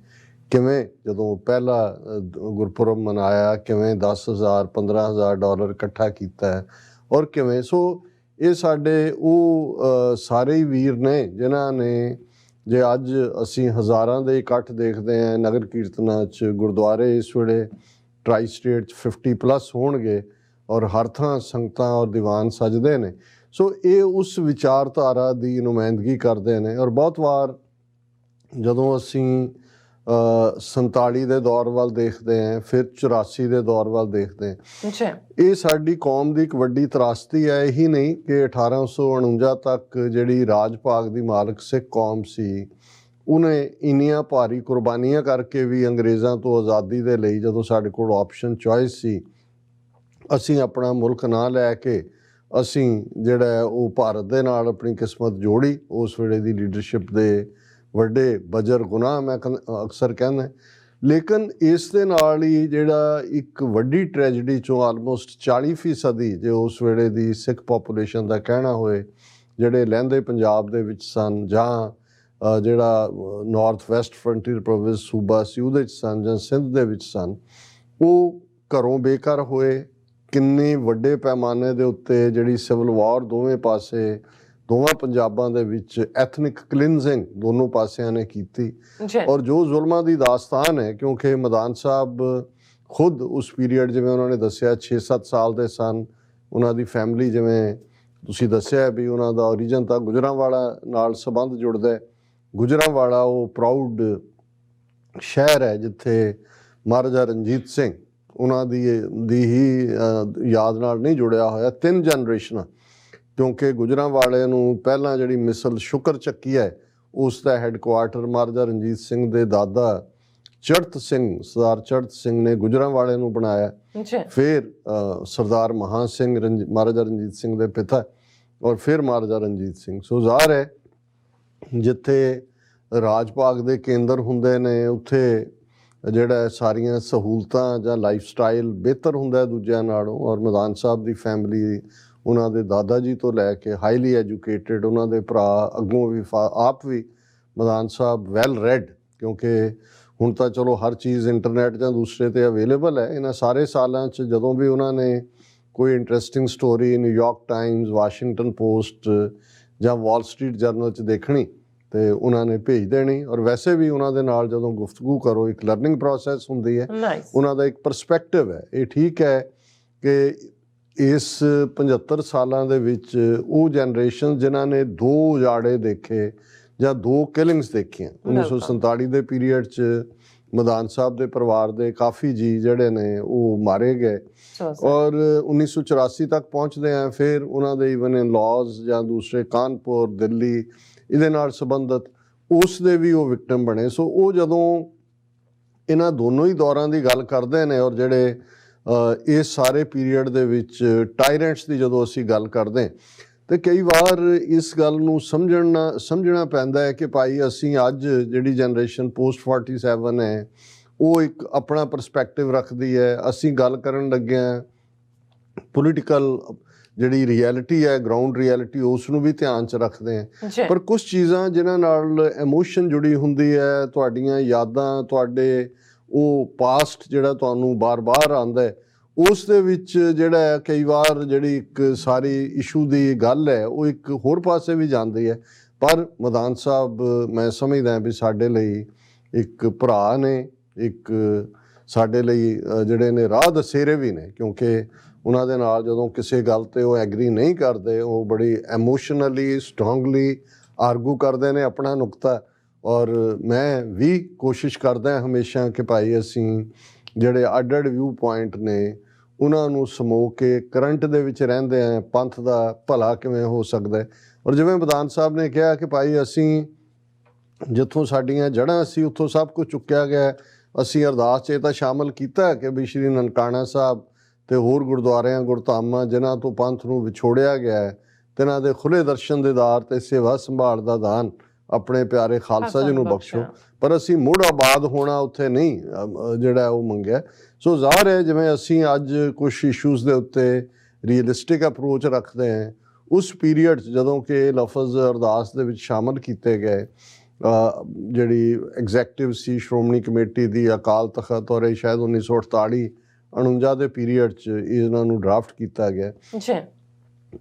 ਕਿਵੇਂ ਜਦੋਂ ਪਹਿਲਾ ਗੁਰਪੁਰਬ ਮਨਾਇਆ, ਕਿਵੇਂ 10,000 15,000 ਡਾਲਰ ਇਕੱਠਾ ਕੀਤਾ ਹੈ, ਔਰ ਕਿਵੇਂ। ਸੋ ਇਹ ਸਾਡੇ ਉਹ ਸਾਰੇ ਹੀ ਵੀਰ ਨੇ ਜਿਨ੍ਹਾਂ ਨੇ, ਜੇ ਅੱਜ ਅਸੀਂ ਹਜ਼ਾਰਾਂ ਦੇ ਇਕੱਠ ਦੇਖਦੇ ਹਾਂ ਨਗਰ ਕੀਰਤਨਾਂ 'ਚ, ਗੁਰਦੁਆਰੇ ਇਸ ਵੇਲੇ ਟਰਾਈ ਸਟੇਟ 'ਚ 50+ ਹੋਣਗੇ, ਔਰ ਹਰ ਥਾਂ ਸੰਗਤਾਂ ਔਰ ਦੀਵਾਨ ਸਜਦੇ ਨੇ। ਸੋ ਇਹ ਉਸ ਵਿਚਾਰਧਾਰਾ ਦੀ ਨੁਮਾਇੰਦਗੀ ਕਰਦੇ ਨੇ। ਔਰ ਬਹੁਤ ਵਾਰ ਜਦੋਂ ਅਸੀਂ 47 ਦੇ ਦੌਰ ਵੱਲ ਦੇਖਦੇ ਹਾਂ, ਫਿਰ 84 ਦੇ ਦੌਰ ਵੱਲ ਦੇਖਦੇ ਹਾਂ, ਇਹ ਸਾਡੀ ਕੌਮ ਦੀ ਇੱਕ ਵੱਡੀ ਤਰਾਸਦੀ ਹੈ। ਇਹੀ ਨਹੀਂ ਕਿ 1849 ਤੱਕ ਜਿਹੜੀ ਰਾਜ ਭਾਗ ਦੀ ਮਾਲਕ ਸਿੱਖ ਕੌਮ ਸੀ, ਉਹਨੇ ਇੰਨੀਆਂ ਭਾਰੀ ਕੁਰਬਾਨੀਆਂ ਕਰਕੇ ਵੀ ਅੰਗਰੇਜ਼ਾਂ ਤੋਂ ਆਜ਼ਾਦੀ ਦੇ ਲਈ, ਜਦੋਂ ਸਾਡੇ ਕੋਲ ਆਪਸ਼ਨ ਚੋਇਸ ਸੀ, ਅਸੀਂ ਆਪਣਾ ਮੁਲਕ ਨਾ ਲੈ ਕੇ ਅਸੀਂ ਜਿਹੜਾ ਉਹ ਭਾਰਤ ਦੇ ਨਾਲ ਆਪਣੀ ਕਿਸਮਤ ਜੋੜੀ। ਉਸ ਵੇਲੇ ਦੀ ਲੀਡਰਸ਼ਿਪ ਦੇ ਵੱਡੇ ਬਜਰ ਗੁਨਾਹ ਮੈਂ ਅਕਸਰ ਕਹਿੰਦਾ। ਲੇਕਿਨ ਇਸ ਦੇ ਨਾਲ ਹੀ ਜਿਹੜਾ ਇੱਕ ਵੱਡੀ ਟ੍ਰੈਜਡੀ 'ਚੋਂ ਆਲਮੋਸਟ 40% ਜੇ ਉਸ ਵੇਲੇ ਦੀ ਸਿੱਖ ਪੋਪੂਲੇਸ਼ਨ ਦਾ ਕਹਿਣਾ ਹੋਏ, ਜਿਹੜੇ ਲਹਿੰਦੇ ਪੰਜਾਬ ਦੇ ਵਿੱਚ ਸਨ, ਜਾਂ ਜਿਹੜਾ ਨਾਰਥ ਵੈਸਟ ਫਰੰਟੀਅਰ ਪ੍ਰੋਵਿੰਸ ਸੂਬਾ ਸੀ ਉਹਦੇ 'ਚ ਸਨ, ਜਾਂ ਸਿੰਧ ਦੇ ਵਿੱਚ ਸਨ, ਉਹ ਘਰੋਂ ਬੇਘਰ ਹੋਏ। ਕਿੰਨੇ ਵੱਡੇ ਪੈਮਾਨੇ ਦੇ ਉੱਤੇ ਜਿਹੜੀ ਸਿਵਲ ਵਾਰ ਦੋਵੇਂ ਪਾਸੇ, ਦੋਵਾਂ ਪੰਜਾਬਾਂ ਦੇ ਵਿੱਚ ਐਥਨਿਕ ਕਲੀਨਜ਼ਿੰਗ ਦੋਨੋਂ ਪਾਸਿਆਂ ਨੇ ਕੀਤੀ। ਔਰ ਜੋ ਜ਼ੁਲਮਾਂ ਦੀ ਦਾਸਤਾਨ ਹੈ, ਕਿਉਂਕਿ ਮਦਾਨ ਸਾਹਿਬ ਖੁਦ ਉਸ ਪੀਰੀਅਡ, ਜਿਵੇਂ ਉਹਨਾਂ ਨੇ ਦੱਸਿਆ 6-7 ਸਾਲ ਦੇ ਸਨ, ਉਹਨਾਂ ਦੀ ਫੈਮਿਲੀ, ਜਿਵੇਂ ਤੁਸੀਂ ਦੱਸਿਆ ਵੀ ਉਹਨਾਂ ਦਾ ਓਰੀਜਨ ਤਾਂ ਗੁਜਰਾਂਵਾਲਾ ਨਾਲ ਸੰਬੰਧ ਜੁੜਦਾ। ਗੁਜਰਾਂਵਾਲਾ ਉਹ ਪ੍ਰਾਊਡ ਸ਼ਹਿਰ ਹੈ ਜਿੱਥੇ ਮਹਾਰਾਜਾ ਰਣਜੀਤ ਸਿੰਘ ਉਹਨਾਂ ਦੀ ਹੀ ਯਾਦ ਨਾਲ ਨਹੀਂ ਜੁੜਿਆ ਹੋਇਆ 3 ਜਨਰੇਸ਼ਨਾਂ, ਕਿਉਂਕਿ ਗੁਜਰਾਂਵਾਲੇ ਨੂੰ ਪਹਿਲਾਂ ਜਿਹੜੀ ਮਿਸਲ ਸ਼ੁਕਰ ਚੱਕੀ ਹੈ, ਉਸ ਦਾ ਹੈੱਡਕੁਆਰਟਰ ਮਹਾਰਾਜਾ ਰਣਜੀਤ ਸਿੰਘ ਦੇ ਦਾਦਾ ਚੜ੍ਹਤ ਸਿੰਘ, ਸਰਦਾਰ ਚੜ੍ਹਤ ਸਿੰਘ ਨੇ ਗੁਜਰਾਂਵਾਲੇ ਨੂੰ ਬਣਾਇਆ। ਫਿਰ ਸਰਦਾਰ ਮਹਾਂ ਸਿੰਘ ਮਹਾਰਾਜਾ ਰਣਜੀਤ ਸਿੰਘ ਦੇ ਪਿਤਾ, ਔਰ ਫਿਰ ਮਹਾਰਾਜਾ ਰਣਜੀਤ ਸਿੰਘ। ਸੋ ਜ਼ਾਹਰ ਹੈ ਜਿੱਥੇ ਰਾਜ ਭਾਗ ਦੇ ਕੇਂਦਰ ਹੁੰਦੇ ਨੇ, ਉੱਥੇ ਜਿਹੜਾ ਸਾਰੀਆਂ ਸਹੂਲਤਾਂ ਜਾਂ ਲਾਈਫ ਸਟਾਈਲ ਬਿਹਤਰ ਹੁੰਦਾ ਦੂਜਿਆਂ ਨਾਲੋਂ। ਔਰ ਮਦਾਨ ਸਾਹਿਬ ਦੀ ਫੈਮਿਲੀ, ਉਹਨਾਂ ਦੇ ਦਾਦਾ ਜੀ ਤੋਂ ਲੈ ਕੇ ਹਾਈਲੀ ਐਜੂਕੇਟਿਡ, ਉਹਨਾਂ ਦੇ ਭਰਾ ਅੱਗੋਂ ਵੀ ਆਪ ਵੀ ਮਦਾਨ ਸਾਹਿਬ ਵੈਲ ਰੈਡ, ਕਿਉਂਕਿ ਹੁਣ ਤਾਂ ਚਲੋ ਹਰ ਚੀਜ਼ ਇੰਟਰਨੈਟ ਜਾਂ ਦੂਸਰੇ 'ਤੇ ਅਵੇਲੇਬਲ ਹੈ। ਇਹਨਾਂ ਸਾਰੇ ਸਾਲਾਂ 'ਚ ਜਦੋਂ ਵੀ ਉਹਨਾਂ ਨੇ ਕੋਈ interesting story New York Times, Washington post ਜਾਂ ਵਾਲ ਸਟਰੀਟ ਜਰਨਲ 'ਚ ਦੇਖਣੀ ਤੇ ਉਹਨਾਂ ਨੇ ਭੇਜ ਦੇਣੀ। ਔਰ ਵੈਸੇ ਵੀ ਉਹਨਾਂ ਦੇ ਨਾਲ ਜਦੋਂ ਗੁਫ਼ਤਗੂ ਕਰੋ, ਇੱਕ ਲਰਨਿੰਗ ਪ੍ਰੋਸੈਸ ਹੁੰਦੀ ਹੈ, ਉਹਨਾਂ ਦਾ ਇੱਕ ਪਰਸਪੈਕਟਿਵ ਹੈ। ਇਹ ਠੀਕ ਹੈ ਕਿ ਇਸ 75 ਸਾਲਾਂ ਦੇ ਵਿੱਚ ਉਹ ਜਨਰੇਸ਼ਨ ਜਿਨ੍ਹਾਂ ਨੇ 2 ਉਜਾੜੇ ਦੇਖੇ ਜਾਂ 2 ਕਿਲਿੰਗਸ ਦੇਖੀਆਂ, 1947 ਦੇ ਪੀਰੀਅਡ 'ਚ ਮਦਾਨ ਸਾਹਿਬ ਦੇ ਪਰਿਵਾਰ ਦੇ ਕਾਫੀ ਜੀ ਜਿਹੜੇ ਨੇ ਉਹ ਮਾਰੇ ਗਏ, ਔਰ 1984 ਤੱਕ ਪਹੁੰਚਦੇ ਆ ਫਿਰ ਉਹਨਾਂ ਦੇ ਇਵਨ ਇਨ ਲਾਜ਼ ਜਾਂ ਦੂਸਰੇ ਕਾਨਪੁਰ, ਦਿੱਲੀ, ਇਹਦੇ ਨਾਲ ਸੰਬੰਧਿਤ ਉਸ ਦੇ ਵੀ ਉਹ ਵਿਕਟਮ ਬਣੇ। ਸੋ ਉਹ ਜਦੋਂ ਇਹਨਾਂ ਦੋਨੋਂ ਹੀ ਦੌਰਾਂ ਦੀ ਗੱਲ ਕਰਦੇ ਨੇ, ਔਰ ਜਿਹੜੇ ਇਸ ਸਾਰੇ ਪੀਰੀਅਡ ਦੇ ਵਿੱਚ ਟਾਇਰੈਂਟਸ ਦੀ ਜਦੋਂ ਅਸੀਂ ਗੱਲ ਕਰਦੇ ਤੇ ਕਈ ਵਾਰ ਇਸ ਗੱਲ ਨੂੰ ਸਮਝਣਾ ਪੈਂਦਾ ਹੈ ਕਿ ਭਾਈ ਅਸੀਂ ਅੱਜ ਜਿਹੜੀ ਜਨਰੇਸ਼ਨ ਪੋਸਟ 47 ਹੈ, ਉਹ ਇੱਕ ਆਪਣਾ ਪਰਸਪੈਕਟਿਵ ਰੱਖਦੀ ਹੈ। ਅਸੀਂ ਗੱਲ ਕਰਨ ਲੱਗੇ ਹਾਂ ਪੋਲੀਟੀਕਲ ਜਿਹੜੀ ਰਿਐਲਿਟੀ ਹੈ, ਗਰਾਊਂਡ ਰਿਐਲਿਟੀ, ਉਸ ਨੂੰ ਵੀ ਧਿਆਨ 'ਚ ਰੱਖਦੇ ਹਾਂ। ਪਰ ਕੁਛ ਚੀਜ਼ਾਂ ਜਿਨ੍ਹਾਂ ਨਾਲ ਇਮੋਸ਼ਨ ਜੁੜੀ ਹੁੰਦੀ ਹੈ, ਤੁਹਾਡੀਆਂ ਯਾਦਾਂ, ਤੁਹਾਡੇ ਉਹ ਪਾਸਟ ਜਿਹੜਾ ਤੁਹਾਨੂੰ ਬਾਰ-ਬਾਰ ਆਉਂਦਾ ਹੈ, ਉਸ ਦੇ ਵਿੱਚ ਜਿਹੜਾ ਕਈ ਵਾਰ ਜਿਹੜੀ ਇੱਕ ਸਾਰੀ ਇਸ਼ੂ ਦੀ ਗੱਲ ਹੈ ਉਹ ਇੱਕ ਹੋਰ ਪਾਸੇ ਵੀ ਜਾਂਦੀ ਹੈ। ਪਰ ਮਦਾਨ ਸਾਹਿਬ ਮੈਂ ਸਮਝਦਾ ਵੀ ਸਾਡੇ ਲਈ ਇੱਕ ਭਰਾ ਨੇ, ਇੱਕ ਸਾਡੇ ਲਈ ਜਿਹੜੇ ਨੇ ਰਾਹ ਦਸੇਰੇ ਵੀ ਨੇ, ਕਿਉਂਕਿ ਉਹਨਾਂ ਦੇ ਨਾਲ ਜਦੋਂ ਕਿਸੇ ਗੱਲ 'ਤੇ ਉਹ ਐਗਰੀ ਨਹੀਂ ਕਰਦੇ, ਉਹ ਬੜੀ ਐਮੋਸ਼ਨਲੀ ਸਟਰੋਂਗਲੀ ਆਰਗੂ ਕਰਦੇ ਨੇ ਆਪਣਾ ਨੁਕਤਾ। ਔਰ ਮੈਂ ਵੀ ਕੋਸ਼ਿਸ਼ ਕਰਦਾ ਹਮੇਸ਼ਾ ਕਿ ਭਾਈ ਅਸੀਂ ਜਿਹੜੇ ਅੱਡ-ਅੱਡ ਵਿਊ ਪੁਆਇੰਟ ਨੇ ਉਹਨਾਂ ਨੂੰ ਸਮੋ ਕੇ ਕਰੰਟ ਦੇ ਵਿੱਚ ਰਹਿੰਦੇ ਹਾਂ, ਪੰਥ ਦਾ ਭਲਾ ਕਿਵੇਂ ਹੋ ਸਕਦਾ। ਔਰ ਜਿਵੇਂ ਮਦਾਨ ਸਾਹਿਬ ਨੇ ਕਿਹਾ ਕਿ ਭਾਈ ਅਸੀਂ ਜਿੱਥੋਂ ਸਾਡੀਆਂ ਜੜ੍ਹਾਂ ਸੀ ਉੱਥੋਂ ਸਭ ਕੁਝ ਚੁੱਕਿਆ ਗਿਆ, ਅਸੀਂ ਅਰਦਾਸ 'ਚ ਇਹ ਤਾਂ ਸ਼ਾਮਲ ਕੀਤਾ ਕਿ ਵੀ ਸ਼੍ਰੀ ਨਨਕਾਣਾ ਸਾਹਿਬ ਤੇ ਹੋਰ ਗੁਰਦੁਆਰਿਆਂ ਗੁਰਧਾਮਾਂ ਜਿਨ੍ਹਾਂ ਤੋਂ ਪੰਥ ਨੂੰ ਵਿਛੋੜਿਆ ਗਿਆ ਹੈ, ਤਿਨਾਂ ਦੇ ਖੁੱਲ੍ਹੇ ਦਰਸ਼ਨ ਦੀਦਾਰ ਤੇ ਸੇਵਾ ਸੰਭਾਲ ਦਾ ਦਾਨ ਆਪਣੇ ਪਿਆਰੇ ਖਾਲਸਾ ਜੀ ਨੂੰ ਬਖਸ਼ੋ। ਪਰ ਅਸੀਂ ਮੁੜ ਆਬਾਦ ਹੋਣਾ ਉੱਥੇ ਨਹੀਂ ਜਿਹੜਾ ਉਹ ਮੰਗਿਆ। ਸੋ ਜ਼ਾਹਰ ਹੈ ਜਿਵੇਂ ਅਸੀਂ ਅੱਜ ਕੁਛ ਇਸ਼ੂਜ਼ ਦੇ ਉੱਤੇ ਰੀਅਲਿਸਟਿਕ ਅਪਰੋਚ ਰੱਖਦੇ ਹਾਂ, ਉਸ ਪੀਰੀਅਡ 'ਚ ਜਦੋਂ ਕਿ ਲਫ਼ਜ਼ ਅਰਦਾਸ ਦੇ ਵਿੱਚ ਸ਼ਾਮਲ ਕੀਤੇ ਗਏ, ਜਿਹੜੀ ਐਗਜ਼ੈਕਟਿਵ ਸੀ ਸ਼੍ਰੋਮਣੀ ਕਮੇਟੀ ਦੀ ਅਕਾਲ ਤਖਤ, ਔਰ ਇਹ ਸ਼ਾਇਦ 1948 49 ਦੇ ਪੀਰੀਅਡ 'ਚ ਇਹਨਾਂ ਨੂੰ ਡਰਾਫਟ ਕੀਤਾ ਗਿਆ। ਜੀ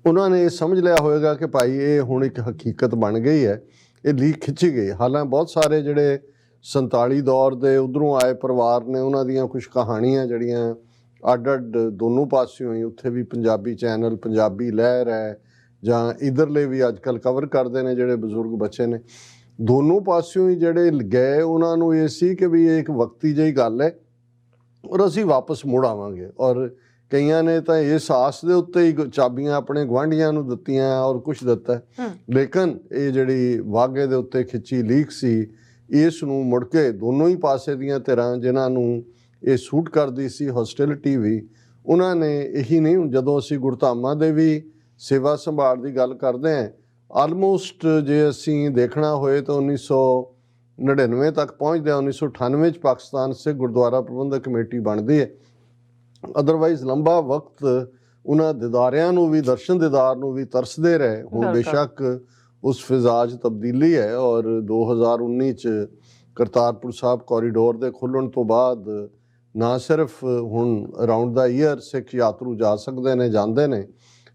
ਉਹਨਾਂ ਨੇ ਇਹ ਸਮਝ ਲਿਆ ਹੋਵੇਗਾ ਕਿ ਭਾਈ ਇਹ ਹੁਣ ਇੱਕ ਹਕੀਕਤ ਬਣ ਗਈ ਹੈ, ਇਹ ਲੀਕ ਖਿੱਚੀ ਗਈ। ਹਾਲਾਂਕਿ ਬਹੁਤ ਸਾਰੇ ਜਿਹੜੇ 47 ਦੌਰ ਦੇ ਉੱਧਰੋਂ ਆਏ ਪਰਿਵਾਰ ਨੇ, ਉਹਨਾਂ ਦੀਆਂ ਕੁਝ ਕਹਾਣੀਆਂ ਜਿਹੜੀਆਂ ਅੱਡ ਦੋਨੋਂ ਪਾਸਿਓਂ ਹੀ, ਉੱਥੇ ਵੀ ਪੰਜਾਬੀ ਚੈਨਲ ਪੰਜਾਬੀ ਲਹਿਰ ਹੈ ਜਾਂ ਇੱਧਰਲੇ ਵੀ ਅੱਜ ਕੱਲ੍ਹ ਕਵਰ ਕਰਦੇ ਨੇ ਜਿਹੜੇ ਬਜ਼ੁਰਗ ਬੱਚੇ ਨੇ, ਦੋਨੋਂ ਪਾਸਿਓਂ ਹੀ ਜਿਹੜੇ ਗਏ ਉਹਨਾਂ ਨੂੰ ਇਹ ਸੀ ਕਿ ਵੀ ਇਹ ਇੱਕ ਵਕਤੀ ਜਿਹੀ ਗੱਲ ਹੈ ਔਰ ਅਸੀਂ ਵਾਪਸ ਮੁੜ ਆਵਾਂਗੇ। ਔਰ ਕਈਆਂ ਨੇ ਤਾਂ ਇਸ ਆਸ ਦੇ ਉੱਤੇ ਹੀ ਚਾਬੀਆਂ ਆਪਣੇ ਗੁਆਂਢੀਆਂ ਨੂੰ ਦਿੱਤੀਆਂ ਔਰ ਕੁਛ ਦਿੱਤਾ, ਲੇਕਿਨ ਇਹ ਜਿਹੜੀ ਵਾਘੇ ਦੇ ਉੱਤੇ ਖਿੱਚੀ ਲੀਕ ਸੀ, ਇਸ ਨੂੰ ਮੁੜ ਕੇ ਦੋਨੋਂ ਹੀ ਪਾਸੇ ਦੀਆਂ ਧਿਰਾਂ ਜਿਨ੍ਹਾਂ ਨੂੰ ਇਹ ਸੂਟ ਕਰਦੀ ਸੀ ਹੌਸਟਿਲਿਟੀ ਵੀ, ਉਹਨਾਂ ਨੇ ਇਹੀ ਨਹੀਂ, ਜਦੋਂ ਅਸੀਂ ਗੁਰਧਾਮਾਂ ਦੇ ਵੀ ਸੇਵਾ ਸੰਭਾਲ ਦੀ ਗੱਲ ਕਰਦੇ ਹਾਂ, ਆਲਮੋਸਟ ਜੇ ਅਸੀਂ ਦੇਖਣਾ ਹੋਏ ਤਾਂ 1999 ਤੱਕ ਪਹੁੰਚਦੇ, 1998 'ਚ ਪਾਕਿਸਤਾਨ ਸਿੱਖ ਗੁਰਦੁਆਰਾ ਪ੍ਰਬੰਧਕ ਕਮੇਟੀ ਬਣਦੀ ਹੈ। ਅਦਰਵਾਈਜ਼ ਲੰਬਾ ਵਕਤ ਉਹਨਾਂ ਦਿਦਾਰਿਆਂ ਨੂੰ ਵੀ, ਦਰਸ਼ਨ ਦਿਦਾਰ ਨੂੰ ਵੀ ਤਰਸਦੇ ਰਹੇ। ਹੁਣ ਬੇਸ਼ੱਕ ਉਸ ਫਿਜ਼ਾ 'ਚ ਤਬਦੀਲੀ ਹੈ ਔਰ 2019 'ਚ ਕਰਤਾਰਪੁਰ ਸਾਹਿਬ ਕੋਰੀਡੋਰ ਦੇ ਖੁੱਲ੍ਹਣ ਤੋਂ ਬਾਅਦ ਨਾ ਸਿਰਫ ਹੁਣ ਅਰਾਊਂਡ ਦਾ ਈਅਰ ਸਿੱਖ ਯਾਤਰੂ ਜਾ ਸਕਦੇ ਨੇ, ਜਾਂਦੇ ਨੇ,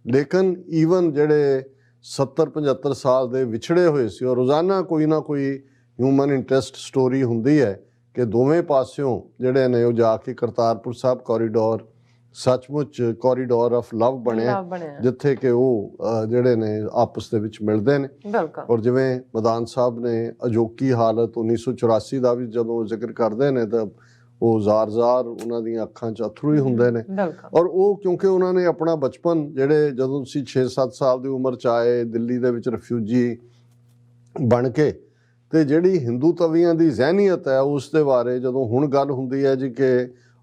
ਲੇਕਿਨ ਈਵਨ ਜਿਹੜੇ 70-75 ਸਾਲ ਦੇ ਵਿਛੜੇ ਹੋਏ ਸੀ, ਔਰ ਰੋਜ਼ਾਨਾ ਕੋਈ ਨਾ ਕੋਈ ਹਿਊਮਨ ਇੰਟਰਸਟ ਸਟੋਰੀ ਹੁੰਦੀ ਹੈ ਕਿ ਦੋਵੇਂ ਪਾਸਿਓਂ ਜਿਹੜੇ ਨੇ ਉਹ ਜਾ ਕੇ ਕਰਤਾਰਪੁਰ ਸਾਹਿਬ ਕੋਰੀਡੋਰ ਸੱਚਮੁੱਚ ਕੋਰੀਡੋਰ ਆਫ ਲਵ ਬਣਿਆ, ਜਿੱਥੇ ਕਿ ਉਹ ਜਿਹੜੇ ਨੇ ਆਪਸ ਦੇ ਵਿੱਚ ਮਿਲਦੇ ਨੇ। ਔਰ ਜਿਵੇਂ ਮਦਾਨ ਸਾਹਿਬ ਨੇ ਅਜੋਕੀ ਹਾਲਤ 1984 ਦਾ ਵੀ ਜਦੋਂ ਜ਼ਿਕਰ ਕਰਦੇ ਨੇ ਤਾਂ ਉਹ ਜ਼ਾਰ ਉਹਨਾਂ ਦੀਆਂ ਅੱਖਾਂ 'ਚ ਅਥਰੂ ਹੀ ਹੁੰਦੇ ਨੇ। ਔਰ ਉਹ ਕਿਉਂਕਿ ਉਹਨਾਂ ਨੇ ਆਪਣਾ ਬਚਪਨ, ਜਿਹੜੇ ਜਦੋਂ ਤੁਸੀਂ 6-7 ਸਾਲ ਦੀ ਉਮਰ 'ਚ ਆਏ ਦਿੱਲੀ ਦੇ ਵਿੱਚ ਰਿਫਿਊਜੀ ਬਣ ਕੇ, ਤੇ ਜਿਹੜੀ ਹਿੰਦੂ ਤਵੀਆਂ ਦੀ ਜ਼ਹਿਨੀਅਤ ਹੈ ਉਸ ਦੇ ਬਾਰੇ ਜਦੋਂ ਹੁਣ ਗੱਲ ਹੁੰਦੀ ਹੈ ਜੀ ਕਿ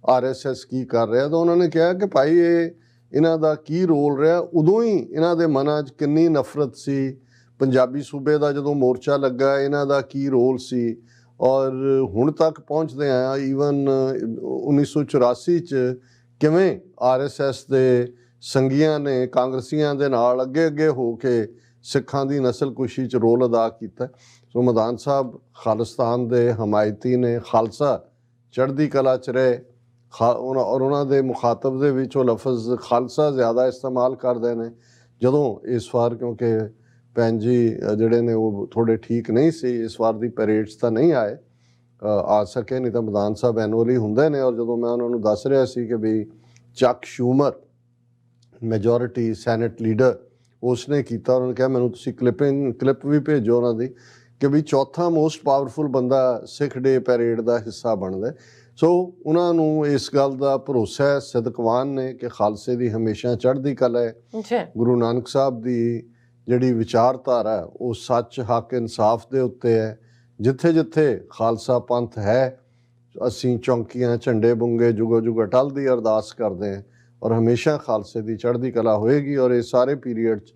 RSS ਕੀ ਕਰ ਰਿਹਾ, ਤਾਂ ਉਹਨਾਂ ਨੇ ਕਿਹਾ ਕਿ ਭਾਈ ਇਹਨਾਂ ਦਾ ਕੀ ਰੋਲ ਰਿਹਾ। ਉਦੋਂ ਹੀ ਇਹਨਾਂ ਦੇ ਮਨਾਂ 'ਚ ਕਿੰਨੀ ਨਫ਼ਰਤ ਸੀ, ਪੰਜਾਬੀ ਸੂਬੇ ਦਾ ਜਦੋਂ ਮੋਰਚਾ ਲੱਗਾ ਇਹਨਾਂ ਦਾ ਕੀ ਰੋਲ ਸੀ, ਔਰ ਹੁਣ ਤੱਕ ਪਹੁੰਚਦੇ ਆ ਈਵਨ 1984 'ਚ ਕਿਵੇਂ RSS ਦੇ ਸੰਗੀਆਂ ਨੇ ਕਾਂਗਰਸੀਆਂ ਦੇ ਨਾਲ ਅੱਗੇ ਹੋ ਕੇ ਸਿੱਖਾਂ ਦੀ ਨਸਲਕੁਸ਼ੀ 'ਚ ਰੋਲ ਅਦਾ ਕੀਤਾ। ਸੋ ਮਦਾਨ ਸਾਹਿਬ ਖਾਲਿਸਤਾਨ ਦੇ ਹਮਾਇਤੀ ਨੇ, ਖਾਲਸਾ ਚੜ੍ਹਦੀ ਕਲਾ 'ਚ ਰਹੇ, ਔਰ ਉਹਨਾਂ ਦੇ ਮੁਖਾਤਬ ਦੇ ਵਿੱਚ ਉਹ ਲਫ਼ਜ਼ ਖਾਲਸਾ ਜ਼ਿਆਦਾ ਇਸਤੇਮਾਲ ਕਰਦੇ ਨੇ। ਜਦੋਂ ਇਸ ਵਾਰ ਕਿਉਂਕਿ ਭੈਣ ਜੀ ਜਿਹੜੇ ਨੇ ਉਹ ਥੋੜ੍ਹੇ ਠੀਕ ਨਹੀਂ ਸੀ, ਇਸ ਵਾਰ ਦੀ ਪੈਰੇਡਸ ਤਾਂ ਨਹੀਂ ਆਏ, ਆ ਸਕੇ, ਨਹੀਂ ਤਾਂ ਮਦਾਨ ਸਾਹਿਬ ਐਨੂਅਲੀ ਹੁੰਦੇ ਨੇ। ਔਰ ਜਦੋਂ ਮੈਂ ਉਹਨਾਂ ਨੂੰ ਦੱਸ ਰਿਹਾ ਸੀ ਕਿ ਵੀ ਚੱਕ ਸ਼ੂਮਰ ਮੈਜੋਰਿਟੀ ਸੈਨੇਟ ਲੀਡਰ, ਉਸਨੇ ਕੀਤਾ, ਉਹਨਾਂ ਨੇ ਕਿਹਾ ਮੈਨੂੰ ਤੁਸੀਂ ਕਲਿੱਪ ਵੀ ਭੇਜੋ ਉਹਨਾਂ ਦੀ ਕਿ ਵੀ ਚੌਥਾ ਮੋਸਟ ਪਾਵਰਫੁਲ ਬੰਦਾ ਸਿੱਖ ਡੇ ਪੈਰੇਡ ਦਾ ਹਿੱਸਾ ਬਣਦਾ। ਸੋ ਉਹਨਾਂ ਨੂੰ ਇਸ ਗੱਲ ਦਾ ਭਰੋਸਾ ਹੈ, ਸਿਦਕਵਾਨ ਨੇ, ਕਿ ਖਾਲਸੇ ਦੀ ਹਮੇਸ਼ਾ ਚੜ੍ਹਦੀ ਕਲਾ ਹੈ। ਗੁਰੂ ਨਾਨਕ ਸਾਹਿਬ ਦੀ ਜਿਹੜੀ ਵਿਚਾਰਧਾਰਾ ਉਹ ਸੱਚ, ਹੱਕ, ਇਨਸਾਫ ਦੇ ਉੱਤੇ ਹੈ। ਜਿੱਥੇ ਜਿੱਥੇ ਖਾਲਸਾ ਪੰਥ ਹੈ, ਅਸੀਂ ਚੌਂਕੀਆਂ, ਝੰਡੇ ਬੁੰਗੇ, ਜੁਗੋ ਜੁਗ ਅਟਲ ਦੀ ਅਰਦਾਸ ਕਰਦੇ ਹਾਂ ਔਰ ਹਮੇਸ਼ਾ ਖਾਲਸੇ ਦੀ ਚੜ੍ਹਦੀ ਕਲਾ ਹੋਏਗੀ। ਔਰ ਇਹ ਸਾਰੇ ਪੀਰੀਅਡ 'ਚ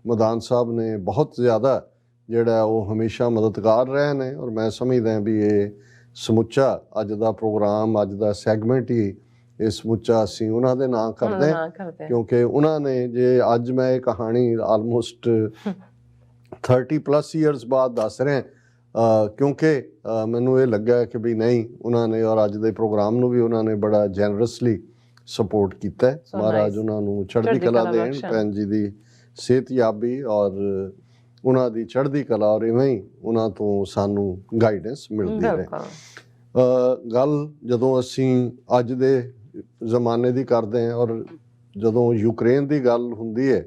ਮਦਾਨ ਸਾਹਿਬ ਨੇ ਬਹੁਤ ਜ਼ਿਆਦਾ ਜਿਹੜਾ ਉਹ ਹਮੇਸ਼ਾ ਮਦਦਗਾਰ ਰਹੇ ਨੇ। ਔਰ ਮੈਂ ਸਮਝਦਾ ਵੀ ਇਹ ਸਮੁੱਚਾ ਅੱਜ ਦਾ ਪ੍ਰੋਗਰਾਮ, ਅੱਜ ਦਾ ਸੈਗਮੈਂਟ ਹੀ ਇਹ ਸਮੁੱਚਾ ਅਸੀਂ ਉਹਨਾਂ ਦੇ ਨਾਂ ਕਰਦੇ ਹਾਂ, ਕਿਉਂਕਿ ਉਹਨਾਂ ਨੇ, ਜੇ ਅੱਜ ਮੈਂ ਇਹ ਕਹਾਣੀ ਆਲਮੋਸਟ 30+ ਈਅਰਸ ਬਾਅਦ ਦੱਸ ਰਿਹਾ, ਕਿਉਂਕਿ ਮੈਨੂੰ ਇਹ ਲੱਗਾ ਕਿ ਵੀ ਨਹੀਂ, ਉਹਨਾਂ ਨੇ, ਔਰ ਅੱਜ ਦੇ ਪ੍ਰੋਗਰਾਮ ਨੂੰ ਵੀ ਉਹਨਾਂ ਨੇ ਬੜਾ ਜੈਨਰਸਲੀ ਸਪੋਰਟ ਕੀਤਾ ਹੈ। ਮਹਾਰਾਜ ਉਹਨਾਂ ਨੂੰ ਚੜ੍ਹਦੀ ਕਲਾ ਦੇਣ, ਭੈਣ ਜੀ ਦੀ ਸਿਹਤਯਾਬੀ ਔਰ ਉਹਨਾਂ ਦੀ ਚੜ੍ਹਦੀ ਕਲਾ, ਔਰ ਇਵੇਂ ਹੀ ਉਹਨਾਂ ਤੋਂ ਸਾਨੂੰ ਗਾਈਡੈਂਸ ਮਿਲਦੀ ਰਹੇ। ਗੱਲ ਜਦੋਂ ਅਸੀਂ ਅੱਜ ਦੇ ਜ਼ਮਾਨੇ ਦੀ ਕਰਦੇ ਹਾਂ ਔਰ ਜਦੋਂ ਯੂਕਰੇਨ ਦੀ ਗੱਲ ਹੁੰਦੀ ਹੈ,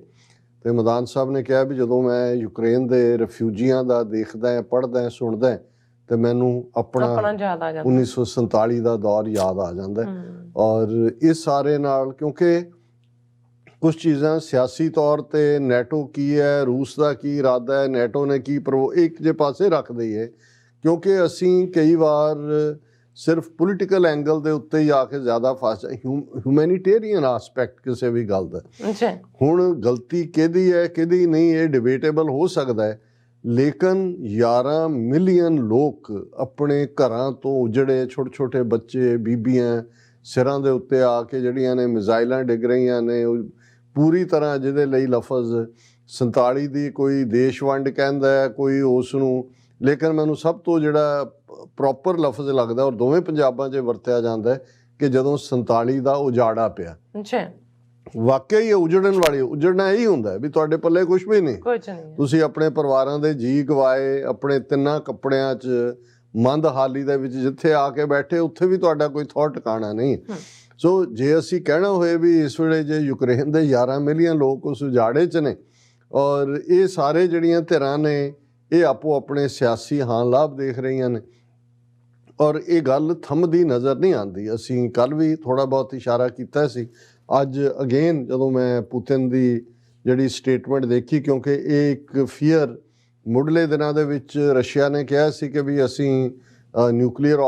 ਤੇ ਮਦਾਨ ਸਾਹਿਬ ਨੇ ਕਿਹਾ ਵੀ ਜਦੋਂ ਮੈਂ ਯੂਕਰੇਨ ਦੇ ਰਿਫਿਊਜੀਆਂ ਦਾ ਦੇਖਦਾ, ਪੜ੍ਹਦਾ, ਸੁਣਦਾ, ਤੇ ਮੈਨੂੰ ਆਪਣਾ 1947 ਦਾ ਦੌਰ ਯਾਦ ਆ ਜਾਂਦਾ। ਔਰ ਇਸ ਸਾਰੇ ਨਾਲ, ਕਿਉਂਕਿ ਕੁਛ ਚੀਜ਼ਾਂ ਸਿਆਸੀ ਤੌਰ 'ਤੇ ਨੈਟੋ ਕੀ ਹੈ, ਰੂਸ ਦਾ ਕੀ ਇਰਾਦਾ ਹੈ, ਨੈਟੋ ਨੇ ਕੀ ਇੱਕ ਜੇ ਪਾਸੇ ਰੱਖ ਦਈਏ, ਕਿਉਂਕਿ ਅਸੀਂ ਕਈ ਵਾਰ ਸਿਰਫ ਪੋਲੀਟੀਕਲ ਐਂਗਲ ਦੇ ਉੱਤੇ ਹੀ ਆ ਕੇ ਜ਼ਿਆਦਾ ਫਸ, ਹਿਊਮੈਨੀਟੇਰੀਅਨ ਆਸਪੈਕਟ ਕਿਸੇ ਵੀ ਗੱਲ ਦਾ। ਹੁਣ ਗਲਤੀ ਕਿਹਦੀ ਹੈ ਕਿਹਦੀ ਨਹੀਂ, ਇਹ ਡਿਬੇਟੇਬਲ ਹੋ ਸਕਦਾ ਹੈ, ਲੇਕਿਨ 11 ਮਿਲੀਅਨ ਲੋਕ ਆਪਣੇ ਘਰਾਂ ਤੋਂ ਉਜੜੇ, ਛੋਟੇ ਛੋਟੇ ਬੱਚੇ, ਬੀਬੀਆਂ, ਸਿਰਾਂ ਦੇ ਉੱਤੇ ਆ ਕੇ ਜਿਹੜੀਆਂ ਨੇ ਮਿਜ਼ਾਈਲਾਂ ਡਿੱਗ ਰਹੀਆਂ ਨੇ, ਉਹ ਪੂਰੀ ਤਰ੍ਹਾਂ, ਜਿਹਦੇ ਲਈ ਲਫ਼ਜ਼ 47 ਦੀ ਕੋਈ ਦੇਸ਼ ਵੰਡ ਕਹਿੰਦਾ ਹੈ, ਕੋਈ ਉਸ ਨੂੰ ਲੇਕਿਨ ਮੈਨੂੰ ਸਭ ਤੋਂ ਜਿਹੜਾ ਪ੍ਰੋਪਰ ਲਫ਼ਜ਼ ਲੱਗਦਾ ਔਰ ਦੋਵੇਂ ਪੰਜਾਬਾਂ 'ਚ ਵਰਤਿਆ ਜਾਂਦਾ ਹੈ ਕਿ ਜਦੋਂ 47 ਦਾ ਉਜਾੜਾ ਪਿਆ। ਅੱਛਾ, ਵਾਕਿਆ ਹੀ ਉਜੜਨ ਵਾਲੀ, ਉਜੜਨਾ ਇਹੀ ਹੁੰਦਾ ਹੈ ਵੀ ਤੁਹਾਡੇ ਪੱਲੇ ਕੁਝ ਵੀ ਨਹੀਂ, ਕੁਝ ਨਹੀਂ, ਤੁਸੀਂ ਆਪਣੇ ਪਰਿਵਾਰਾਂ ਦੇ ਜੀ ਗਵਾਏ, ਆਪਣੇ ਤਿੰਨਾਂ ਕੱਪੜਿਆਂ 'ਚ ਮੰਦ ਹਾਲੀ ਦੇ ਵਿੱਚ ਜਿੱਥੇ ਆ ਕੇ ਬੈਠੇ ਉੱਥੇ ਵੀ ਤੁਹਾਡਾ ਕੋਈ ਥੌ ਟਿਕਾਣਾ ਨਹੀਂ। ਸੋ ਜੇ ਅਸੀਂ ਕਹਿਣਾ ਹੋਏ ਵੀ ਇਸ ਵੇਲੇ ਜੇ ਯੂਕਰੇਨ ਦੇ 11 ਮਿਲੀਅਨ ਲੋਕ ਉਸ ਉਜਾੜੇ 'ਚ ਨੇ ਔਰ ਇਹ ਸਾਰੇ ਜਿਹੜੀਆਂ ਧਿਰਾਂ ਨੇ ਇਹ ਆਪੋ ਆਪਣੇ ਸਿਆਸੀ ਹਾਂ ਲਾਭ ਦੇਖ ਰਹੀਆਂ ਨੇ ਔਰ ਇਹ ਗੱਲ ਥੰਮਦੀ ਨਜ਼ਰ ਨਹੀਂ ਆਉਂਦੀ। ਅਸੀਂ ਕੱਲ੍ਹ ਵੀ ਥੋੜ੍ਹਾ ਬਹੁਤ ਇਸ਼ਾਰਾ ਕੀਤਾ ਸੀ, ਅੱਜ ਅਗੇਨ ਜਦੋਂ ਮੈਂ ਪੁਤਿਨ ਦੀ ਜਿਹੜੀ ਸਟੇਟਮੈਂਟ ਦੇਖੀ, ਕਿਉਂਕਿ ਇਹ ਇੱਕ ਫੀਅਰ ਮੁੱਢਲੇ ਦਿਨਾਂ ਦੇ ਵਿੱਚ ਰਸ਼ੀਆ ਨੇ ਕਿਹਾ ਸੀ ਕਿ ਵੀ ਅਸੀਂ ਨਿਊਕਲੀਅਰ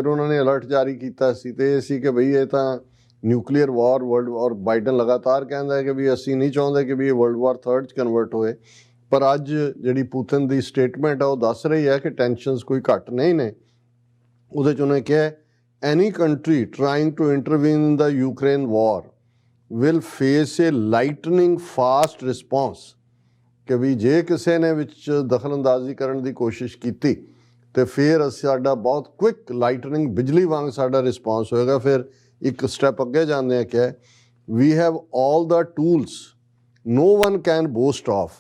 ਉਹਨਾਂ ਨੇ ਅਲਰਟ ਜਾਰੀ ਕੀਤਾ ਸੀ ਤੇ ਇਹ ਸੀ ਕਿ ਬਈ ਇਹ ਤਾਂ ਨਿਊਕਲੀਅਰ ਵਾਰ ਵਰਲਡ, ਔਰ ਬਾਈਡਨ ਲਗਾਤਾਰ ਕਹਿੰਦਾ ਹੈ ਕਿ ਵੀ ਅਸੀਂ ਨਹੀਂ ਚਾਹੁੰਦੇ ਕਿ ਵੀ ਇਹ ਵਰਲਡ ਵਾਰ 3 'ਚ ਕਨਵਰਟ ਹੋਏ। ਪਰ ਅੱਜ ਜਿਹੜੀ ਪੁਤਿਨ ਦੀ ਸਟੇਟਮੈਂਟ ਆ ਉਹ ਦੱਸ ਰਹੀ ਹੈ ਕਿ ਟੈਨਸ਼ਨਸ ਕੋਈ ਘੱਟ ਨਹੀਂ ਨੇ। ਉਹਦੇ 'ਚ ਉਹਨੇ ਕਿਹਾ any country trying to intervene in the Ukraine war will face a lightning fast response, ਕਿ ਵੀ ਜੇ ਕਿਸੇ ਨੇ ਵਿੱਚ ਦਖਲਅੰਦਾਜ਼ੀ ਕਰਨ ਦੀ ਕੋਸ਼ਿਸ਼ ਕੀਤੀ ਤੇ ਫਿਰ ਸਾਡਾ ਬਹੁਤ ਕੁਇਕ ਲਾਈਟਨਿੰਗ ਬਿਜਲੀ ਵਾਂਗ ਸਾਡਾ ਰਿਸਪੌਂਸ ਹੋਏਗਾ। ਫਿਰ ਇੱਕ ਸਟੈਪ ਅੱਗੇ ਜਾਂਦੇ ਆ ਕਿ we have all the tools no one can boast of,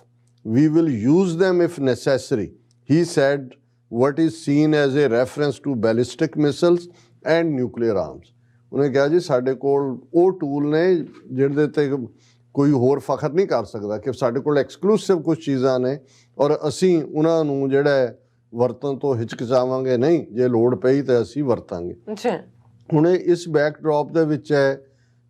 we will use them if necessary, he said, what is seen as a reference to ballistic missiles and nuclear arms। ਉਹਨੇ ਕਿਹਾ ਜੀ ਸਾਡੇ ਕੋਲ ਉਹ ਟੂਲ ਨੇ ਜਿਹਦੇ ਤੇ ਕੋਈ ਹੋਰ ਫਖਰ ਨਹੀਂ ਕਰ ਸਕਦਾ ਕਿ ਸਾਡੇ ਕੋਲ ਐਕਸਕਲੂਸਿਵ ਕੁਝ ਚੀਜ਼ਾਂ ਨੇ ਔਰ ਅਸੀਂ ਉਹਨਾਂ ਨੂੰ ਜਿਹੜਾ ਵਰਤਣ ਤੋਂ ਹਿਚਕਿਚਾਵਾਂਗੇ ਨਹੀਂ, ਜੇ ਲੋੜ ਪਈ ਤਾਂ ਅਸੀਂ ਵਰਤਾਂਗੇ। ਅੱਛਾ, ਹੁਣ ਇਸ ਬੈਕਡ੍ਰੌਪ ਦੇ ਵਿੱਚ ਹੈ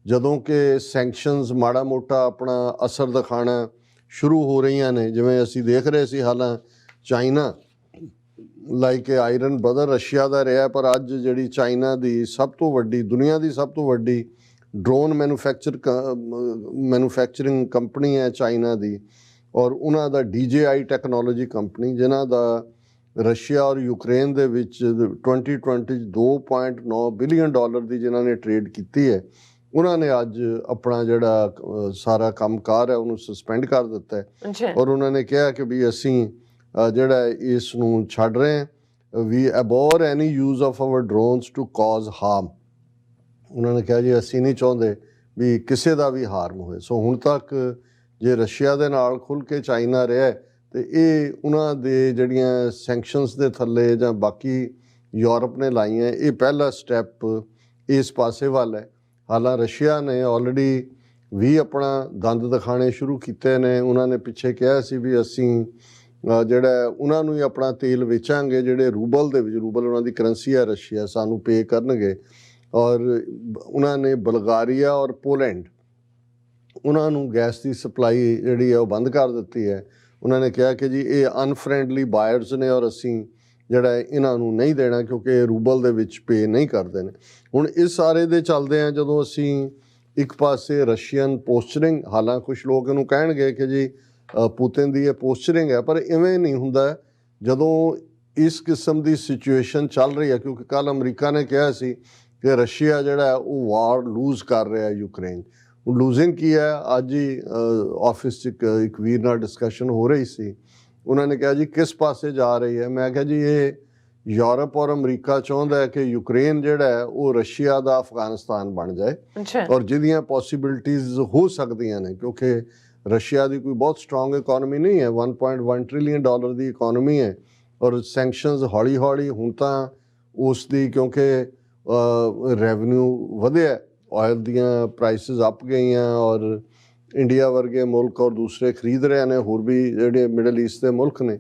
ਜਦੋਂ ਕਿ ਸੈਂਕਸ਼ਨਸ ਮਾੜਾ ਮੋਟਾ ਆਪਣਾ ਅਸਰ ਦਿਖਾਉਣਾ ਸ਼ੁਰੂ ਹੋ ਰਹੀਆਂ ਨੇ, ਜਿਵੇਂ ਅਸੀਂ ਦੇਖ ਰਹੇ ਸੀ ਹਾਲਾਂ ਚਾਈਨਾ ਲਾਈਕ ਆਇਰਨ ਬਦਰ ਰਸ਼ੀਆ ਦਾ ਰਿਹਾ, ਪਰ ਅੱਜ ਜਿਹੜੀ ਚਾਈਨਾ ਦੀ ਸਭ ਤੋਂ ਵੱਡੀ, ਦੁਨੀਆ ਦੀ ਸਭ ਤੋਂ ਵੱਡੀ ਡਰੋਨ ਮੈਨੂਫੈਕਚਰਿੰਗ ਕੰਪਨੀ ਹੈ ਚਾਈਨਾ ਦੀ, ਔਰ ਉਹਨਾਂ ਦਾ DJI ਟੈਕਨੋਲੋਜੀ ਕੰਪਨੀ ਜਿਨ੍ਹਾਂ ਦਾ ਰਸ਼ੀਆ ਔਰ ਯੂਕਰੇਨ ਦੇ ਵਿੱਚ 2020 $2.9 ਬਿਲੀਅਨ ਦੀ ਜਿਨ੍ਹਾਂ ਨੇ ਟ੍ਰੇਡ ਕੀਤੀ ਹੈ, ਉਹਨਾਂ ਨੇ ਅੱਜ ਆਪਣਾ ਜਿਹੜਾ ਸਾਰਾ ਕੰਮਕਾਰ ਹੈ ਉਹਨੂੰ ਸਸਪੈਂਡ ਕਰ ਦਿੱਤਾ ਹੈ ਔਰ ਉਹਨਾਂ ਨੇ ਕਿਹਾ ਕਿ ਵੀ ਅਸੀਂ ਜਿਹੜਾ ਇਸ ਨੂੰ ਛੱਡ ਰਹੇ ਹਾਂ। We abhor any use of our drones to cause harm. ਉਹਨਾਂ ਨੇ ਕਿਹਾ ਜੀ ਅਸੀਂ ਨਹੀਂ ਚਾਹੁੰਦੇ ਵੀ ਕਿਸੇ ਦਾ ਵੀ ਹਾਰਮ ਹੋਏ। ਸੋ ਹੁਣ ਤੱਕ ਜੇ ਰਸ਼ੀਆ ਦੇ ਨਾਲ ਖੁੱਲ੍ਹ ਕੇ ਚਾਈਨਾ ਰਿਹਾ ਤੇ ਇਹ ਉਹਨਾਂ ਦੇ ਜਿਹੜੀਆਂ ਸੈਂਕਸ਼ਨਸ ਦੇ ਥੱਲੇ ਜਾਂ ਬਾਕੀ ਯੂਰਪ ਨੇ ਲਾਈਆਂ, ਇਹ ਪਹਿਲਾ ਸਟੈਪ ਇਸ ਪਾਸੇ ਵੱਲ ਹੈ। ਹਾਲਾਂ ਰਸ਼ੀਆ ਨੇ ਆਲਰੇਡੀ ਵੀ ਆਪਣਾ ਦੰਦ ਦਿਖਾਣੇ ਸ਼ੁਰੂ ਕੀਤੇ ਨੇ। ਉਹਨਾਂ ਨੇ ਪਿੱਛੇ ਕਿਹਾ ਸੀ ਵੀ ਅਸੀਂ ਜਿਹੜਾ ਉਹਨਾਂ ਨੂੰ ਹੀ ਆਪਣਾ ਤੇਲ ਵੇਚਾਂਗੇ ਜਿਹੜੇ ਰੂਬਲ ਦੇ ਵਿੱਚ, ਰੂਬਲ ਉਹਨਾਂ ਦੀ ਕਰੰਸੀ ਹੈ ਰਸ਼ੀਆ, ਸਾਨੂੰ ਪੇ ਕਰਨਗੇ। ਔਰ ਉਹਨਾਂ ਨੇ ਬਲਗਾਰੀਆ ਔਰ ਪੋਲੈਂਡ ਉਹਨਾਂ ਨੂੰ ਗੈਸ ਦੀ ਸਪਲਾਈ ਜਿਹੜੀ ਹੈ ਉਹ ਬੰਦ ਕਰ ਦਿੱਤੀ ਹੈ। ਉਹਨਾਂ ਨੇ ਕਿਹਾ ਕਿ ਜੀ ਇਹ ਅਨਫਰੈਂਡਲੀ ਬਾਇਰਸ ਨੇ ਔਰ ਅਸੀਂ ਜਿਹੜਾ ਇਹਨਾਂ ਨੂੰ ਨਹੀਂ ਦੇਣਾ ਕਿਉਂਕਿ ਇਹ ਰੂਬਲ ਦੇ ਵਿੱਚ ਪੇ ਨਹੀਂ ਕਰਦੇ ਨੇ। ਹੁਣ ਇਸ ਸਾਰੇ ਦੇ ਚੱਲਦੇ ਆ ਜਦੋਂ ਅਸੀਂ ਇੱਕ ਪਾਸੇ ਰਸ਼ੀਅਨ ਪੋਸਚਰਿੰਗ, ਹਾਲਾਂ ਕੁਛ ਲੋਕ ਇਹਨੂੰ ਕਹਿਣਗੇ ਕਿ ਜੀ ਪੁਤਿਨ ਦੀ ਇਹ ਪੋਸਚਰਿੰਗ ਹੈ, ਪਰ ਇਵੇਂ ਨਹੀਂ ਹੁੰਦਾ ਜਦੋਂ ਇਸ ਕਿਸਮ ਦੀ ਸਿਚੁਏਸ਼ਨ ਚੱਲ ਰਹੀ ਹੈ। ਕਿਉਂਕਿ ਕੱਲ੍ਹ ਅਮਰੀਕਾ ਨੇ ਕਿਹਾ ਸੀ ਕਿ ਰਸ਼ੀਆ ਜਿਹੜਾ ਉਹ ਵਾਰ ਲੂਜ਼ ਕਰ ਰਿਹਾ ਯੂਕਰੇਨ। ਲੂਜ਼ਿੰਗ ਕੀ ਹੈ, ਅੱਜ ਹੀ ਆਫਿਸ 'ਚ ਇੱਕ ਵੀਰ ਨਾਲ ਡਿਸਕਸ਼ਨ ਹੋ ਰਹੀ ਸੀ, ਉਹਨਾਂ ਨੇ ਕਿਹਾ ਜੀ ਕਿਸ ਪਾਸੇ ਜਾ ਰਹੀ ਹੈ। ਮੈਂ ਕਿਹਾ ਜੀ ਇਹ ਯੂਰਪ ਔਰ ਅਮਰੀਕਾ ਚਾਹੁੰਦਾ ਹੈ ਕਿ ਯੂਕਰੇਨ ਜਿਹੜਾ ਹੈ ਉਹ ਰਸ਼ੀਆ ਦਾ ਅਫਗਾਨਿਸਤਾਨ ਬਣ ਜਾਏ ਔਰ ਜਿਹਦੀਆਂ ਪੋਸੀਬਿਲਿਟੀਜ਼ ਹੋ ਸਕਦੀਆਂ ਨੇ, ਕਿਉਂਕਿ ਰਸ਼ੀਆ ਦੀ ਕੋਈ ਬਹੁਤ ਸਟਰੋਂਗ ਇਕੋਨਮੀ ਨਹੀਂ ਹੈ, $1.1 ਟ੍ਰਿਲੀਅਨ ਦੀ ਇਕੋਨਮੀ ਹੈ ਔਰ ਸੈਂਕਸ਼ਨਸ ਹੌਲੀ ਹੌਲੀ ਹੁਣ ਤਾਂ ਉਸ ਦੀ ਕਿਉਂਕਿ ਰੈਵਨਿਊ ਵਧਿਆ, ਆਇਲ ਦੀਆਂ ਪ੍ਰਾਈਸਿਸ ਅਪ ਗਈਆਂ ਔਰ ਇੰਡੀਆ ਵਰਗੇ ਮੁਲਕ ਔਰ ਦੂਸਰੇ ਖਰੀਦ ਰਹੇ ਨੇ, ਹੋਰ ਵੀ ਜਿਹੜੇ ਮਿਡਲ ਈਸਟ ਦੇ ਮੁਲਕ ਨੇ।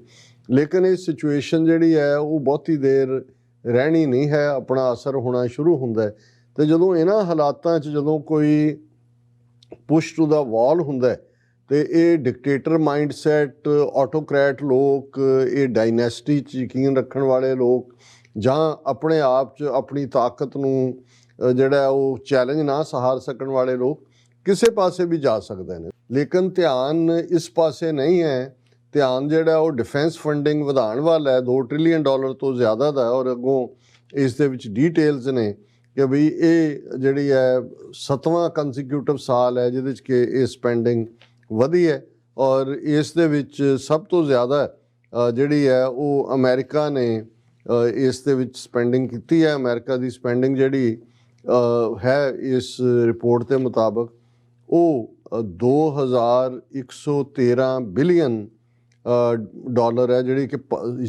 ਲੇਕਿਨ ਇਹ ਸਿਚੁਏਸ਼ਨ ਜਿਹੜੀ ਹੈ ਉਹ ਬਹੁਤੀ ਦੇਰ ਰਹਿਣੀ ਨਹੀਂ ਹੈ, ਆਪਣਾ ਅਸਰ ਹੋਣਾ ਸ਼ੁਰੂ ਹੁੰਦਾ। ਅਤੇ ਜਦੋਂ ਇਹਨਾਂ ਹਾਲਾਤਾਂ 'ਚ ਜਦੋਂ ਕੋਈ ਪੁਸ਼ ਟੂ ਦਾ ਵਾਲ ਹੁੰਦਾ ਅਤੇ ਇਹ ਡਿਕਟੇਟਰ ਮਾਈਂਡਸੈਟ, ਆਟੋਕਰੈਟ ਲੋਕ, ਇਹ ਡਾਇਨੈਸਟੀ 'ਚ ਯਕੀਨ ਰੱਖਣ ਵਾਲੇ ਲੋਕ ਜਾਂ ਆਪਣੇ ਆਪ 'ਚ ਆਪਣੀ ਤਾਕਤ ਨੂੰ ਜਿਹੜਾ ਉਹ ਚੈਲੰਜ ਨਾ ਸਹਾਰ ਸਕਣ ਵਾਲੇ ਲੋਕ ਕਿਸੇ ਪਾਸੇ ਵੀ ਜਾ ਸਕਦੇ ਨੇ। ਲੇਕਿਨ ਧਿਆਨ ਇਸ ਪਾਸੇ ਨਹੀਂ ਹੈ। ਧਿਆਨ ਜਿਹੜਾ ਉਹ ਡਿਫੈਂਸ ਫੰਡਿੰਗ ਵਧਾਉਣ ਵਾਲਾ ਹੈ, $2 ਟ੍ਰਿਲੀਅਨ ਤੋਂ ਜ਼ਿਆਦਾ ਦਾ, ਔਰ ਅੱਗੋਂ ਇਸ ਦੇ ਵਿੱਚ ਡੀਟੇਲਸ ਨੇ ਕਿ ਬਈ ਇਹ ਜਿਹੜੀ ਹੈ 7ਵਾਂ ਕੰਸੀਕਿਊਟਿਵ ਸਾਲ ਹੈ ਜਿਹਦੇ 'ਚ ਕਿ ਇਹ ਸਪੈਂਡਿੰਗ ਵਧੀ ਹੈ ਔਰ ਇਸ ਦੇ ਵਿੱਚ ਸਭ ਤੋਂ ਜ਼ਿਆਦਾ ਜਿਹੜੀ ਹੈ ਉਹ ਅਮਰੀਕਾ ਨੇ ਇਸ ਦੇ ਵਿੱਚ ਸਪੈਂਡਿੰਗ ਕੀਤੀ ਹੈ। ਅਮਰੀਕਾ ਦੀ ਸਪੈਂਡਿੰਗ ਜਿਹੜੀ ਹੈ ਇਸ ਰਿਪੋਰਟ ਦੇ ਮੁਤਾਬਕ ਉਹ 2113 ਬਿਲੀਅਨ ਡਾਲਰ ਹੈ, ਜਿਹੜੀ ਕਿ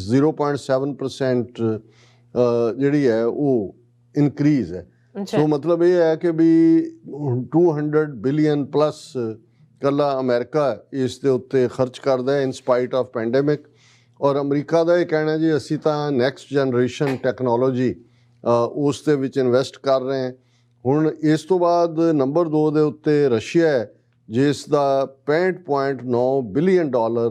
0.7% ਜਿਹੜੀ ਹੈ ਉਹ ਇਨਕਰੀਜ਼ ਹੈ। ਸੋ ਮਤਲਬ ਇਹ ਹੈ ਕਿ ਵੀ 200 ਬਿਲੀਅਨ ਪਲੱਸ ਇਕੱਲਾ ਅਮਰੀਕਾ ਇਸ ਦੇ ਉੱਤੇ ਖਰਚ ਕਰਦਾ ਹੈ ਇਨ ਸਪਾਈਟ ਆਫ ਪੈਂਡੇਮਿਕ। ਔਰ ਅਮਰੀਕਾ ਦਾ ਇਹ ਕਹਿਣਾ ਜੀ ਅਸੀਂ ਤਾਂ ਨੈਕਸਟ ਜਨਰੇਸ਼ਨ ਟੈਕਨੋਲੋਜੀ ਉਸ ਦੇ ਵਿੱਚ ਇਨਵੈਸਟ ਕਰ ਰਹੇ ਹਾਂ। ਹੁਣ ਇਸ ਤੋਂ ਬਾਅਦ ਨੰਬਰ 2 ਦੇ ਉੱਤੇ ਰਸ਼ੀਆ ਹੈ, ਜਿਸ ਦਾ 65.9 ਬਿਲੀਅਨ ਡਾਲਰ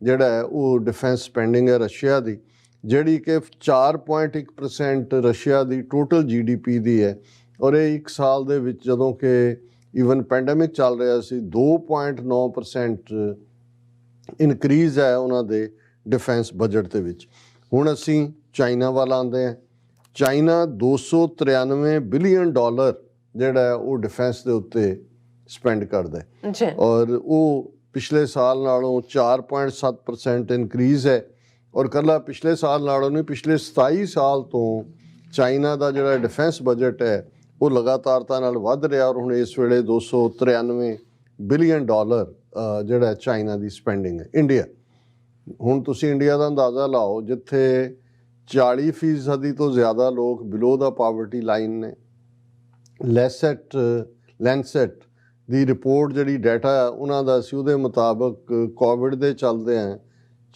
ਜਿਹੜਾ ਹੈ ਉਹ ਡਿਫੈਂਸ ਸਪੈਂਡਿੰਗ ਹੈ ਰਸ਼ੀਆ ਦੀ, ਜਿਹੜੀ ਕਿ 4.1% ਰਸ਼ੀਆ ਦੀ ਟੋਟਲ GDP ਦੀ ਹੈ। ਔਰ ਇਹ ਇੱਕ ਸਾਲ ਦੇ ਵਿੱਚ ਜਦੋਂ ਕਿ ਈਵਨ ਪੈਂਡੇਮਿਕ ਚੱਲ ਰਿਹਾ ਸੀ 2.9% ਇਨਕਰੀਜ਼ ਹੈ ਉਹਨਾਂ ਦੇ ਡਿਫੈਂਸ ਬਜਟ ਦੇ ਵਿੱਚ। ਹੁਣ ਅਸੀਂ ਚਾਈਨਾ ਵੱਲ ਆਉਂਦੇ ਹਾਂ। ਚਾਈਨਾ 293 ਬਿਲੀਅਨ ਡਾਲਰ ਜਿਹੜਾ ਹੈ ਉਹ ਡਿਫੈਂਸ ਦੇ ਉੱਤੇ ਸਪੈਂਡ ਕਰਦਾ ਹੈ ਔਰ ਉਹ ਪਿਛਲੇ ਸਾਲ ਨਾਲੋਂ 4.7% ਇਨਕਰੀਜ਼ ਹੈ। ਔਰ ਇਕੱਲਾ ਪਿਛਲੇ ਸਾਲ ਨਾਲੋਂ ਨਹੀਂ, ਪਿਛਲੇ 27 ਸਾਲ ਤੋਂ ਚਾਈਨਾ ਦਾ ਜਿਹੜਾ ਡਿਫੈਂਸ ਬਜਟ ਹੈ ਉਹ ਲਗਾਤਾਰਤਾ ਨਾਲ ਵੱਧ ਰਿਹਾ ਔਰ ਹੁਣ ਇਸ ਵੇਲੇ 293 ਬਿਲੀਅਨ ਡਾਲਰ ਜਿਹੜਾ ਚਾਈਨਾ ਦੀ ਸਪੈਂਡਿੰਗ ਹੈ। ਇੰਡੀਆ, ਹੁਣ ਤੁਸੀਂ ਇੰਡੀਆ ਦਾ ਅੰਦਾਜ਼ਾ ਲਾਓ, ਜਿੱਥੇ 40% ਤੋਂ ਜ਼ਿਆਦਾ ਲੋਕ ਬਿਲੋ ਦਾ ਪਾਵਰਟੀ ਲਾਈਨ ਨੇ। ਲੈਂਸੈਟ ਦੀ ਰਿਪੋਰਟ ਜਿਹੜੀ ਡਾਟਾ ਉਹਨਾਂ ਦਾ ਸੀ, ਉਹਦੇ ਮੁਤਾਬਕ ਕੋਵਿਡ ਦੇ ਚੱਲਦੇ ਆ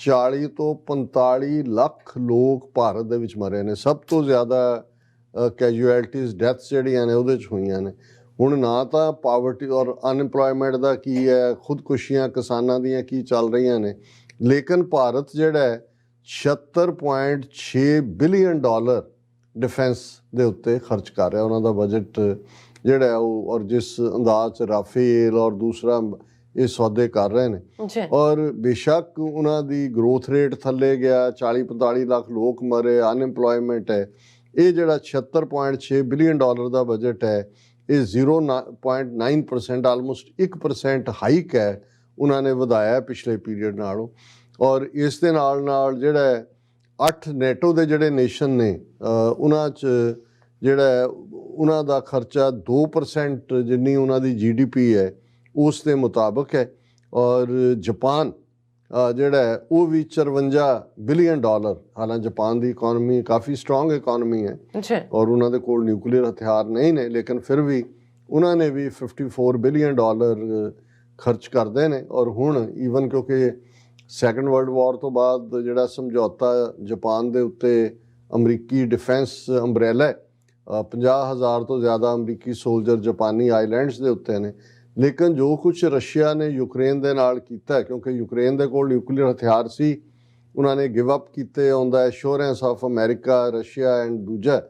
40 ਤੋਂ 45 ਲੱਖ ਲੋਕ ਭਾਰਤ ਦੇ ਵਿੱਚ ਮਰੇ ਨੇ। ਸਭ ਤੋਂ ਜ਼ਿਆਦਾ ਕੈਜੂਅਲਟੀਜ਼ ਡੈਥਸ ਜਿਹੜੀਆਂ ਨੇ ਉਹਦੇ 'ਚ ਹੋਈਆਂ ਨੇ। ਹੁਣ ਨਾ ਤਾਂ ਪਾਵਰਟੀ ਔਰ ਅਨਇੰਪਲੋਇਮੈਂਟ ਦਾ ਕੀ ਹੈ, ਖੁਦਕੁਸ਼ੀਆਂ ਕਿਸਾਨਾਂ ਦੀਆਂ ਕੀ ਚੱਲ ਰਹੀਆਂ ਨੇ, ਲੇਕਿਨ ਭਾਰਤ ਜਿਹੜਾ ਹੈ 76.6 ਬਿਲੀਅਨ ਡਾਲਰ ਡਿਫੈਂਸ ਦੇ ਉੱਤੇ ਖਰਚ ਕਰ ਰਿਹਾ। ਉਹਨਾਂ ਦਾ ਬਜਟ ਜਿਹੜਾ ਉਹ ਔਰ ਜਿਸ ਅੰਦਾਜ਼ 'ਚ ਰਾਫੇਲ ਔਰ ਦੂਸਰਾ ਇਹ ਸੌਦੇ ਕਰ ਰਹੇ ਨੇ ਔਰ ਬੇਸ਼ੱਕ ਉਹਨਾਂ ਦੀ ਗਰੋਥ ਰੇਟ ਥੱਲੇ ਗਿਆ, 40-45 ਲੱਖ ਲੋਕ ਮਰੇ, ਅਨਇੰਪਲੋਇਮੈਂਟ ਹੈ। ਇਹ ਜਿਹੜਾ 76.6 ਬਿਲੀਅਨ ਡਾਲਰ ਦਾ ਬਜਟ ਹੈ ਇਹ 0.9% ਆਲਮੋਸਟ 1% ਹਾਈਕ ਹੈ ਉਹਨਾਂ ਨੇ ਵਧਾਇਆ ਪਿਛਲੇ ਪੀਰੀਅਡ ਨਾਲੋਂ। ਔਰ ਇਸ ਦੇ ਨਾਲ ਜਿਹੜਾ 8 ਨੈਟੋ ਦੇ ਜਿਹੜੇ ਨੇਸ਼ਨ ਨੇ ਉਹਨਾਂ 'ਚ ਜਿਹੜਾ ਉਹਨਾਂ ਦਾ ਖਰਚਾ 2% ਜਿੰਨੀ ਉਹਨਾਂ ਦੀ GDP ਹੈ ਉਸ ਦੇ ਮੁਤਾਬਕ ਹੈ। ਔਰ ਜਾਪਾਨ ਜਿਹੜਾ ਉਹ ਵੀ 54 ਬਿਲੀਅਨ ਡਾਲਰ, ਹਾਲਾਂਕਿ ਜਾਪਾਨ ਦੀ ਇਕੋਨਮੀ ਕਾਫੀ ਸਟਰੋਂਗ ਇਕੋਨਮੀ ਹੈ ਔਰ ਉਹਨਾਂ ਦੇ ਕੋਲ ਨਿਊਕਲੀਅਰ ਹਥਿਆਰ ਨਹੀਂ ਨੇ, ਲੇਕਿਨ ਫਿਰ ਵੀ ਉਹਨਾਂ ਨੇ ਵੀ 54 ਬਿਲੀਅਨ ਡਾਲਰ ਖਰਚ ਕਰਦੇ ਨੇ। ਔਰ ਹੁਣ ਈਵਨ ਕਿਉਂਕਿ ਸੈਕੰਡ ਵਰਲਡ ਵਾਰ ਤੋਂ ਬਾਅਦ ਜਿਹੜਾ ਸਮਝੌਤਾ ਜਾਪਾਨ ਦੇ ਉੱਤੇ ਅਮਰੀਕੀ ਡਿਫੈਂਸ ਅੰਬਰੇਲਾ 50,000 ਤੋਂ ਜ਼ਿਆਦਾ ਅਮਰੀਕੀ ਸੋਲਜਰ ਜਾਪਾਨੀ ਆਈਲੈਂਡਸ ਦੇ ਉੱਤੇ ਨੇ। ਲੇਕਿਨ ਜੋ ਕੁਛ ਰਸ਼ੀਆ ਨੇ ਯੂਕਰੇਨ ਦੇ ਨਾਲ ਕੀਤਾ, ਕਿਉਂਕਿ ਯੂਕਰੇਨ ਦੇ ਕੋਲ ਨਿਊਕਲੀਅਰ ਹਥਿਆਰ ਸੀ, ਉਹਨਾਂ ਨੇ ਗਿਵ ਅਪ ਕੀਤੇ on the assurance of America, Russia and ਦੂਜਾ।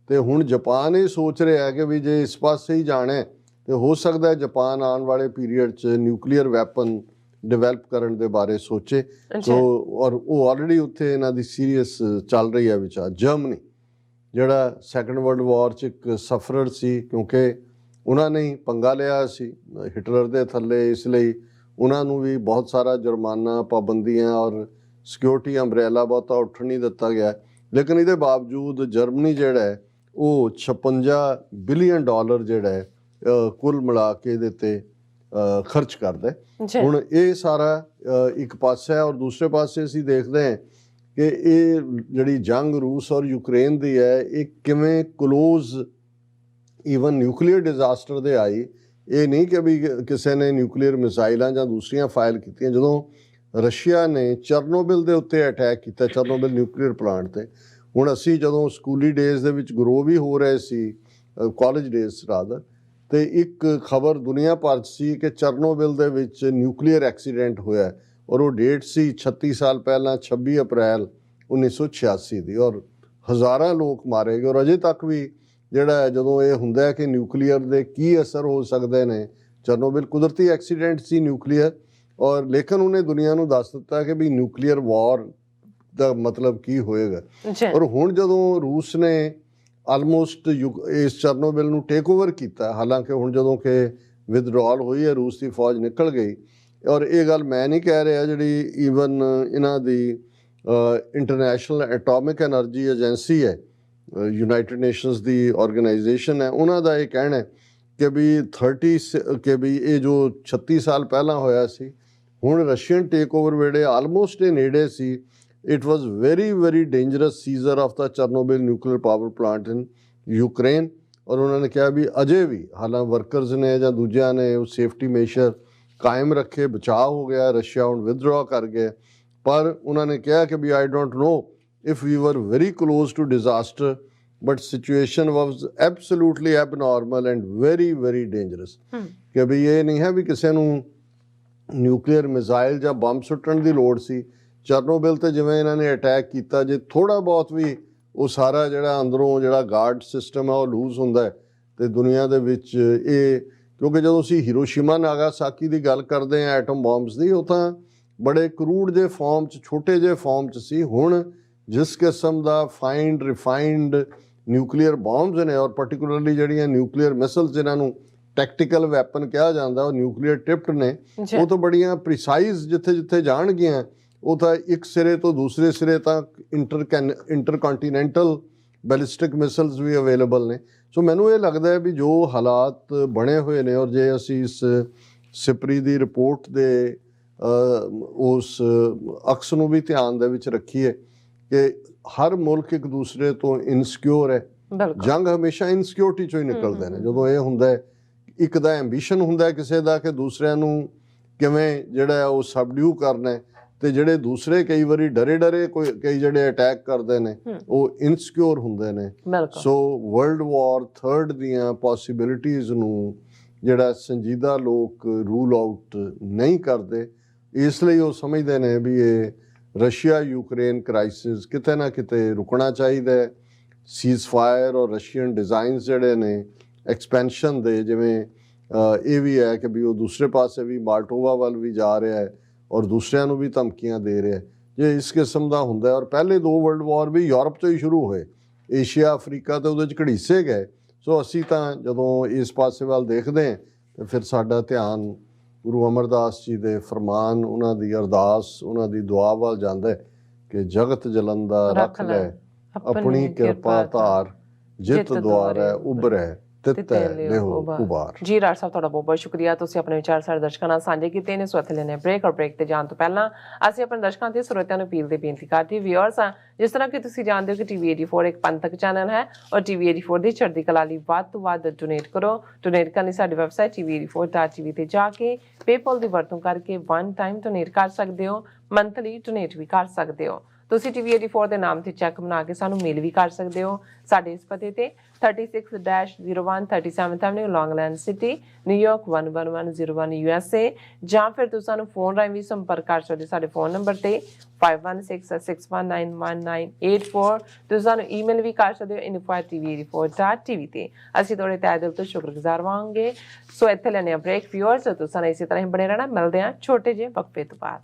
ਤੇ ਹੁਣ ਜਾਪਾਨ ਇਹ ਸੋਚ ਰਿਹਾ ਕਿ ਵੀ ਜੇ ਇਸ ਪਾਸੇ ਹੀ ਜਾਣਾ ਤੇ ਹੋ ਸਕਦਾ ਹੈ ਜਾਪਾਨ ਆਉਣ ਵਾਲੇ ਪੀਰੀਅਡ 'ਚ ਨਿਊਕਲੀਅਰ ਵੈਪਨ ਡਿਵੈਲਪ ਕਰਨ ਦੇ ਬਾਰੇ ਸੋਚੇ। ਸੋ ਔਰ ਉਹ ਆਲਰੇਡੀ ਉੱਥੇ ਇਹਨਾਂ ਦੀ ਸੀਰੀਅਸ ਚੱਲ ਰਹੀ ਹੈ ਵਿਚਾਰ। ਜਰਮਨੀ ਜਿਹੜਾ ਸੈਕੰਡ ਵਰਲਡ ਵਾਰ 'ਚ ਇੱਕ ਸਫਰਰ ਸੀ, ਕਿਉਂਕਿ ਉਹਨਾਂ ਨੇ ਹੀ ਪੰਗਾ ਲਿਆ ਸੀ ਹਿਟਲਰ ਦੇ ਥੱਲੇ, ਇਸ ਲਈ ਉਹਨਾਂ ਨੂੰ ਵੀ ਬਹੁਤ ਸਾਰਾ ਜੁਰਮਾਨਾ, ਪਾਬੰਦੀਆਂ ਔਰ ਸਿਕਿਉਰਿਟੀ ਅੰਬਰੇਲਾ ਬਹੁਤਾ ਉੱਠਣ ਨਹੀਂ ਦਿੱਤਾ ਗਿਆ। ਲੇਕਿਨ ਇਹਦੇ ਬਾਵਜੂਦ ਜਰਮਨੀ ਜਿਹੜਾ ਹੈ ਉਹ 56 ਬਿਲੀਅਨ ਡਾਲਰ ਜਿਹੜਾ ਹੈ ਕੁੱਲ ਮਿਲਾ ਕੇ ਇਹਦੇ 'ਤੇ ਖਰਚ ਕਰਦਾ ਹੈ। ਹੁਣ ਇਹ ਸਾਰਾ ਇੱਕ ਪਾਸਾ ਹੈ ਔਰ ਦੂਸਰੇ ਪਾਸੇ ਅਸੀਂ ਦੇਖਦੇ ਹਾਂ ਕਿ ਇਹ ਜਿਹੜੀ ਜੰਗ ਰੂਸ ਔਰ ਯੂਕਰੇਨ ਦੀ ਹੈ ਇਹ ਕਿਵੇਂ ਕਲੋਜ਼ ਈਵਨ ਨਿਊਕਲੀਅਰ ਡਿਜ਼ਾਸਟਰ ਦੇ ਆਈ। ਇਹ ਨਹੀਂ ਕਿ ਵੀ ਕਿਸੇ ਨੇ ਨਿਊਕਲੀਅਰ ਮਿਸਾਈਲਾਂ ਜਾਂ ਦੂਸਰੀਆਂ ਫਾਇਰ ਕੀਤੀਆਂ। ਜਦੋਂ ਰਸ਼ੀਆ ਨੇ ਚਰਨੋਬਿਲ ਦੇ ਉੱਤੇ ਅਟੈਕ ਕੀਤਾ, ਚਰਨੋਬਿਲ ਨਿਊਕਲੀਅਰ ਪਲਾਂਟ 'ਤੇ, ਹੁਣ ਅਸੀਂ ਜਦੋਂ ਸਕੂਲੀ ਡੇਜ਼ ਦੇ ਵਿੱਚ ਗਰੋ ਵੀ ਹੋ ਰਹੇ ਸੀ, ਕਾਲਜ ਡੇਜ਼ ਰਾਦਰ, ਤੇ ਇੱਕ ਖਬਰ ਦੁਨੀਆ ਭਰ 'ਚ ਸੀ ਕਿ ਚਰਨੋਬਿਲ ਦੇ ਵਿੱਚ ਨਿਊਕਲੀਅਰ ਐਕਸੀਡੈਂਟ ਹੋਇਆ ਔਰ ਉਹ ਡੇਟ ਸੀ 36 ਸਾਲ ਪਹਿਲਾਂ 26 ਅਪ੍ਰੈਲ 1986 ਦੀ ਔਰ ਹਜ਼ਾਰਾਂ ਲੋਕ ਮਾਰੇ ਗਏ। ਔਰ ਅਜੇ ਤੱਕ ਵੀ ਜਿਹੜਾ ਜਦੋਂ ਇਹ ਹੁੰਦਾ ਕਿ ਨਿਊਕਲੀਅਰ ਦੇ ਕੀ ਅਸਰ ਹੋ ਸਕਦੇ ਨੇ, ਚਰਨੋਬਿਲ ਕੁਦਰਤੀ ਐਕਸੀਡੈਂਟ ਸੀ ਨਿਊਕਲੀਅਰ, ਔਰ ਲੇਕਿਨ ਉਹਨੇ ਦੁਨੀਆ ਨੂੰ ਦੱਸ ਦਿੱਤਾ ਕਿ ਵੀ ਨਿਊਕਲੀਅਰ ਵਾਰ ਦਾ ਮਤਲਬ ਕੀ ਹੋਏਗਾ। ਔਰ ਹੁਣ ਜਦੋਂ ਰੂਸ ਨੇ ਆਲਮੋਸਟ ਇਸ ਚਰਨੋਬਿਲ ਨੂੰ ਟੇਕ ਓਵਰ ਕੀਤਾ, ਹਾਲਾਂਕਿ ਹੁਣ ਜਦੋਂ ਕਿ ਵਿਦਡਰਾਅਲ ਹੋਈ ਹੈ, ਰੂਸ ਦੀ ਫੌਜ ਨਿਕਲ ਗਈ। ਔਰ ਇਹ ਗੱਲ ਮੈਂ ਨਹੀਂ ਕਹਿ ਰਿਹਾ, ਜਿਹੜੀ ਈਵਨ ਇਹਨਾਂ ਦੀ ਇੰਟਰਨੈਸ਼ਨਲ ਐਟੋਮਿਕ ਐਨਰਜੀ ਏਜੰਸੀ ਹੈ, ਯੂਨਾਈਟਿਡ ਨੇਸ਼ਨਸ ਦੀ ਆਰਗੇਨਾਈਜੇਸ਼ਨ ਹੈ, ਉਹਨਾਂ ਦਾ ਇਹ ਕਹਿਣਾ ਹੈ ਕਿ ਵੀ 30 ਕਿ ਵੀ ਇਹ ਜੋ 36 ਸਾਲ ਪਹਿਲਾਂ ਹੋਇਆ ਸੀ, ਹੁਣ ਰਸ਼ੀਅਨ ਟੇਕ ਓਵਰ ਵੇਲੇ ਆਲਮੋਸਟ ਇਹ ਨੇੜੇ ਸੀ। It was very very dangerous seizure of the Chernobyl nuclear power plant in Ukraine. ਔਰ ਉਹਨਾਂ ਨੇ ਕਿਹਾ ਵੀ ਅਜੇ ਵੀ ਹਾਲਾਂ ਵਰਕਰਸ ਨੇ ਜਾਂ ਦੂਜਿਆਂ ਨੇ ਉਹ ਸੇਫਟੀ ਮੇਸ਼ਰ ਕਾਇਮ ਰੱਖੇ, ਬਚਾਅ ਹੋ ਗਿਆ, ਰਸ਼ੀਆ ਹੁਣ ਵਿਦਡਰਾ ਕਰ ਗਿਆ। ਪਰ ਉਹਨਾਂ ਨੇ ਕਿਹਾ ਕਿ ਵੀ I don't know if we were very close to disaster, but situation was absolutely abnormal and very very dangerous. ਕਿ ਵੀ ਇਹ ਨਹੀਂ ਹੈ ਵੀ ਕਿਸੇ ਨੂੰ ਨਿਊਕਲੀਅਰ ਮਿਜ਼ਾਈਲ ਜਾਂ ਬੰਬ ਸੁੱਟਣ ਦੀ ਲੋੜ ਸੀ। ਚਰਨੋਬਿਲ ਤੇ ਜਿਵੇਂ ਇਹਨਾਂ ਨੇ ਅਟੈਕ ਕੀਤਾ, ਜੇ ਥੋੜ੍ਹਾ ਬਹੁਤ ਵੀ ਉਹ ਸਾਰਾ ਜਿਹੜਾ ਅੰਦਰੋਂ ਜਿਹੜਾ ਗਾਰਡ ਸਿਸਟਮ ਹੈ ਉਹ ਲੂਜ਼ ਹੁੰਦਾ ਹੈ ਤੇ ਦੁਨੀਆ ਦੇ ਵਿੱਚ ਇਹ, ਕਿਉਂਕਿ ਜਦੋਂ ਅਸੀਂ ਹੀਰੋਸ਼ੀਮਾ ਨਾਗਾਸਾਕੀ ਦੀ ਗੱਲ ਕਰਦੇ ਹਾਂ ਐਟਮ ਬੰਬਸ ਦੀ, ਉਹ ਤਾਂ ਬੜੇ ਕਰੂਡ ਜਿਹੇ ਫਾਰਮ 'ਚ, ਛੋਟੇ ਜਿਹੇ ਫਾਰਮ 'ਚ ਸੀ। ਹੁਣ ਜਿਸ ਕਿਸਮ ਦਾ ਫਾਈਨਡ ਰਿਫਾਈਨਡ ਨਿਊਕਲੀਅਰ ਬੰਬਸ ਨੇ, ਔਰ ਪਾਰਟਿਕੂਲਰਲੀ ਜਿਹੜੀਆਂ ਨਿਊਕਲੀਅਰ ਮਿਸਲਸ ਜਿਨ੍ਹਾਂ ਨੂੰ ਟੈਕਟੀਕਲ ਵੈਪਨ ਕਿਹਾ ਜਾਂਦਾ, ਉਹ ਨਿਊਕਲੀਅਰ ਟਿਪਡ ਨੇ, ਉਹ ਤਾਂ ਬੜੀਆਂ ਪ੍ਰੀਸਾਈਜ਼ ਜਿੱਥੇ ਜਿੱਥੇ ਜਾਣਗੀਆਂ ਉਹ ਤਾਂ ਇੱਕ ਸਿਰੇ ਤੋਂ ਦੂਸਰੇ ਸਿਰੇ ਤੱਕ ਇੰਟਰਕੰਟੀਨੈਂਟਲ ਬੈਲਿਸਟਿਕ ਮਿਸਲਸ ਵੀ ਅਵੇਲੇਬਲ ਨੇ। ਸੋ ਮੈਨੂੰ ਇਹ ਲੱਗਦਾ ਹੈ ਵੀ ਜੋ ਹਾਲਾਤ ਬਣੇ ਹੋਏ ਨੇ, ਔਰ ਜੇ ਅਸੀਂ ਇਸ ਸਿਪਰੀ ਦੀ ਰਿਪੋਰਟ ਦੇ ਉਸ ਅਕਸ ਨੂੰ ਵੀ ਧਿਆਨ ਦੇ ਵਿੱਚ ਰੱਖੀਏ ਕਿ ਹਰ ਮੁਲਕ ਇੱਕ ਦੂਸਰੇ ਤੋਂ ਇਨਸਿਕਿਉਰ ਹੈ। ਜੰਗ ਹਮੇਸ਼ਾ ਇਨਸਿਕਿਉਰਿਟੀ ਚੋਂ ਹੀ ਨਿਕਲਦੇ ਨੇ। ਜਦੋਂ ਇਹ ਹੁੰਦਾ ਹੈ, ਇੱਕ ਦਾ ਐਂਬੀਸ਼ਨ ਹੁੰਦਾ ਹੈ ਕਿਸੇ ਦਾ ਕਿ ਦੂਸਰਿਆਂ ਨੂੰ ਕਿਵੇਂ ਜਿਹੜਾ ਉਹ ਸਬਡਿਊ ਕਰਨਾ ਹੈ, ਤੇ ਜਿਹੜੇ ਦੂਸਰੇ ਕਈ ਵਾਰੀ ਡਰੇ ਕਈ ਜਿਹੜੇ ਅਟੈਕ ਕਰਦੇ ਨੇ ਉਹ ਇਨਸਿਕਿਉਰ ਹੁੰਦੇ ਨੇ। ਸੋ ਵਰਲਡ ਵਾਰ 3 ਦੀਆਂ ਪੋਸੀਬਿਲਿਟੀਜ਼ ਨੂੰ ਜਿਹੜਾ ਸੰਜੀਦਾ ਲੋਕ ਰੂਲ ਆਊਟ ਨਹੀਂ ਕਰਦੇ, ਇਸ ਲਈ ਉਹ ਸਮਝਦੇ ਨੇ ਵੀ ਇਹ ਰਸ਼ੀਆ ਯੂਕਰੇਨ ਕ੍ਰਾਈਸਿਸ ਕਿਤੇ ਨਾ ਕਿਤੇ ਰੁਕਣਾ ਚਾਹੀਦਾ ਹੈ। ਸੀਜ਼ ਫਾਇਰ ਔਰ ਰਸ਼ੀਅਨ ਡਿਜ਼ਾਈਨਸ ਜਿਹੜੇ ਨੇ ਐਕਸਪੈਂਸ਼ਨ ਦੇ, ਜਿਵੇਂ ਇਹ ਵੀ ਹੈ ਕਿ ਵੀ ਉਹ ਦੂਸਰੇ ਪਾਸੇ ਵੀ ਮਾਲਟੋਵਾ ਵੱਲ ਵੀ ਜਾ ਰਿਹਾ ਹੈ ਔਰ ਦੂਸਰਿਆਂ ਨੂੰ ਵੀ ਧਮਕੀਆਂ ਦੇ ਰਿਹਾ। ਜੇ ਇਸ ਕਿਸਮ ਦਾ ਹੁੰਦਾ, ਔਰ ਪਹਿਲੇ 2 ਵਰਲਡ ਵਾਰ ਵੀ ਯੂਰਪ ਤੋਂ ਹੀ ਸ਼ੁਰੂ ਹੋਏ, ਏਸ਼ੀਆ ਅਫਰੀਕਾ ਤੇ ਉਹਦੇ 'ਚ ਘੜੀਸੇ ਗਏ। ਸੋ ਅਸੀਂ ਤਾਂ ਜਦੋਂ ਇਸ ਪਾਸੇ ਵੱਲ ਦੇਖਦੇ ਹਾਂ ਤੇ ਫਿਰ ਸਾਡਾ ਧਿਆਨ ਗੁਰੂ ਅਮਰਦਾਸ ਜੀ ਦੇ ਫਰਮਾਨ, ਉਹਨਾਂ ਦੀ ਅਰਦਾਸ, ਉਹਨਾਂ ਦੀ ਦੁਆ ਵੱਲ ਜਾਂਦਾ ਹੈ ਕਿ ਜਗਤ ਜਲੰਦਾ ਰੱਖ ਲੈ ਆਪਣੀ ਕਿਰਪਾ ਧਾਰ, ਜਿਤ ਦੁਆਰੈ ਉਭਰੈ ਤਿਤੈ ਲਿਹੁ ਉਬਾਰ। ਜੀ ਰਾਜ ਸਾਹਿਬ, ਤੁਹਾਡਾ ਬਹੁਤ ਬਹੁਤ ਸ਼ੁਕਰੀਆ। ਤੁਸੀਂ ਆਪਣੇ ਵਿਚਾਰ ਸਾਡੇ ਦਰਸ਼ਕਾਂ ਨਾਲ ਸਾਂਝੇ ਕੀਤੇ ਨੇ। ਸੋ ਇੱਥੇ ਲੈਣੇ ਬ੍ਰੇਕ, ਔਰ ਬ੍ਰੇਕ ਤੇ ਜਾਣ ਤੋਂ ਪਹਿਲਾਂ ਅਸੀਂ ਆਪਣੇ ਦਰਸ਼ਕਾਂ ਤੇ ਸਰੋਤਿਆਂ ਨੂੰ ਅਪੀਲ ਦੀ ਬੇਨਤੀ ਕਰਦੇ ਵਿਊਅਰਸ ਹਾਂ, ਜਿਸ ਤਰ੍ਹਾਂ ਕਿ ਤੁਸੀਂ ਜਾਣਦੇ ਹੋ ਕਿ ਟੀਵੀ 84 ਇੱਕ ਪੰਥਕ ਚੈਨਲ ਹੈ, ਔਰ ਟੀਵੀ 84 ਦੀ ਚੜ੍ਹਦੀ ਕਲਾ ਲਈ ਵੱਧ ਤੋਂ ਵੱਧ ਡੋਨੇਟ ਕਰੋ। ਡੋਨੇਟ ਕਰਨ ਲਈ ਸਾਡੀ ਵੈਬਸਾਈਟ tv84.tv ਤੇ ਜਾ ਕੇ ਪੇਪਲ ਦੀ ਵਰਤੋਂ ਕਰਕੇ 1 ਟਾਈਮ ਡੋਨੇਟ ਕਰ ਸਕਦੇ ਹੋ, ਮੰਥਲੀ ਡੋਨੇਟ ਵੀ ਕਰ ਸਕਦੇ ਹੋ। ਤੁਸੀਂ ਟੀਵੀ 84 ਦੇ ਨਾਮ ਤੇ ਚੈੱਕ ਬਣਾ ਕੇ ਸਾਨੂੰ ਮੇਲ ਵੀ ਕਰ ਸਕਦੇ ਹੋ ਸਾਡੇ ਇਸ ਪਤੇ ਤੇ 36-01 37th Avenue, Long Island city, New York 11101 USA, ਜਾਂ ਫਿਰ ਤੁਸੀਂ ਸਾਨੂੰ ਫੋਨ ਰਾਹੀਂ ਵੀ ਸੰਪਰਕ ਕਰ ਸਕਦੇ ਸਾਡੇ ਫੋਨ ਨੰਬਰ ਤੇ 5166191984। ਤੁਸੀਂ ਸਾਨੂੰ ਈਮੇਲ ਵੀ ਕਰ ਸਕਦੇ ਹੋ info@tv84.tv ਤੇ। ਅਸੀਂ ਤੁਹਾਡੇ ਤਹਿ ਦਿਲ ਤੋਂ ਸ਼ੁਕਰਗੁਜ਼ਾਰ ਰਹਾਂਗੇ। ਸੋ ਇੱਥੇ ਲੈਣੇ ਆ ਬ੍ਰੇਕ ਵਿਊਅਰਸ, ਤੁਸੀਂ ਇਸੇ ਤਰ੍ਹਾਂ ਹੀ ਬਣੇ ਰਹਿਣਾ। ਮਿਲਦੇ ਹਾਂ ਛੋਟੇ ਜਿਹੇ ਵਕਫੇ ਤੋਂ ਬਾਅਦ।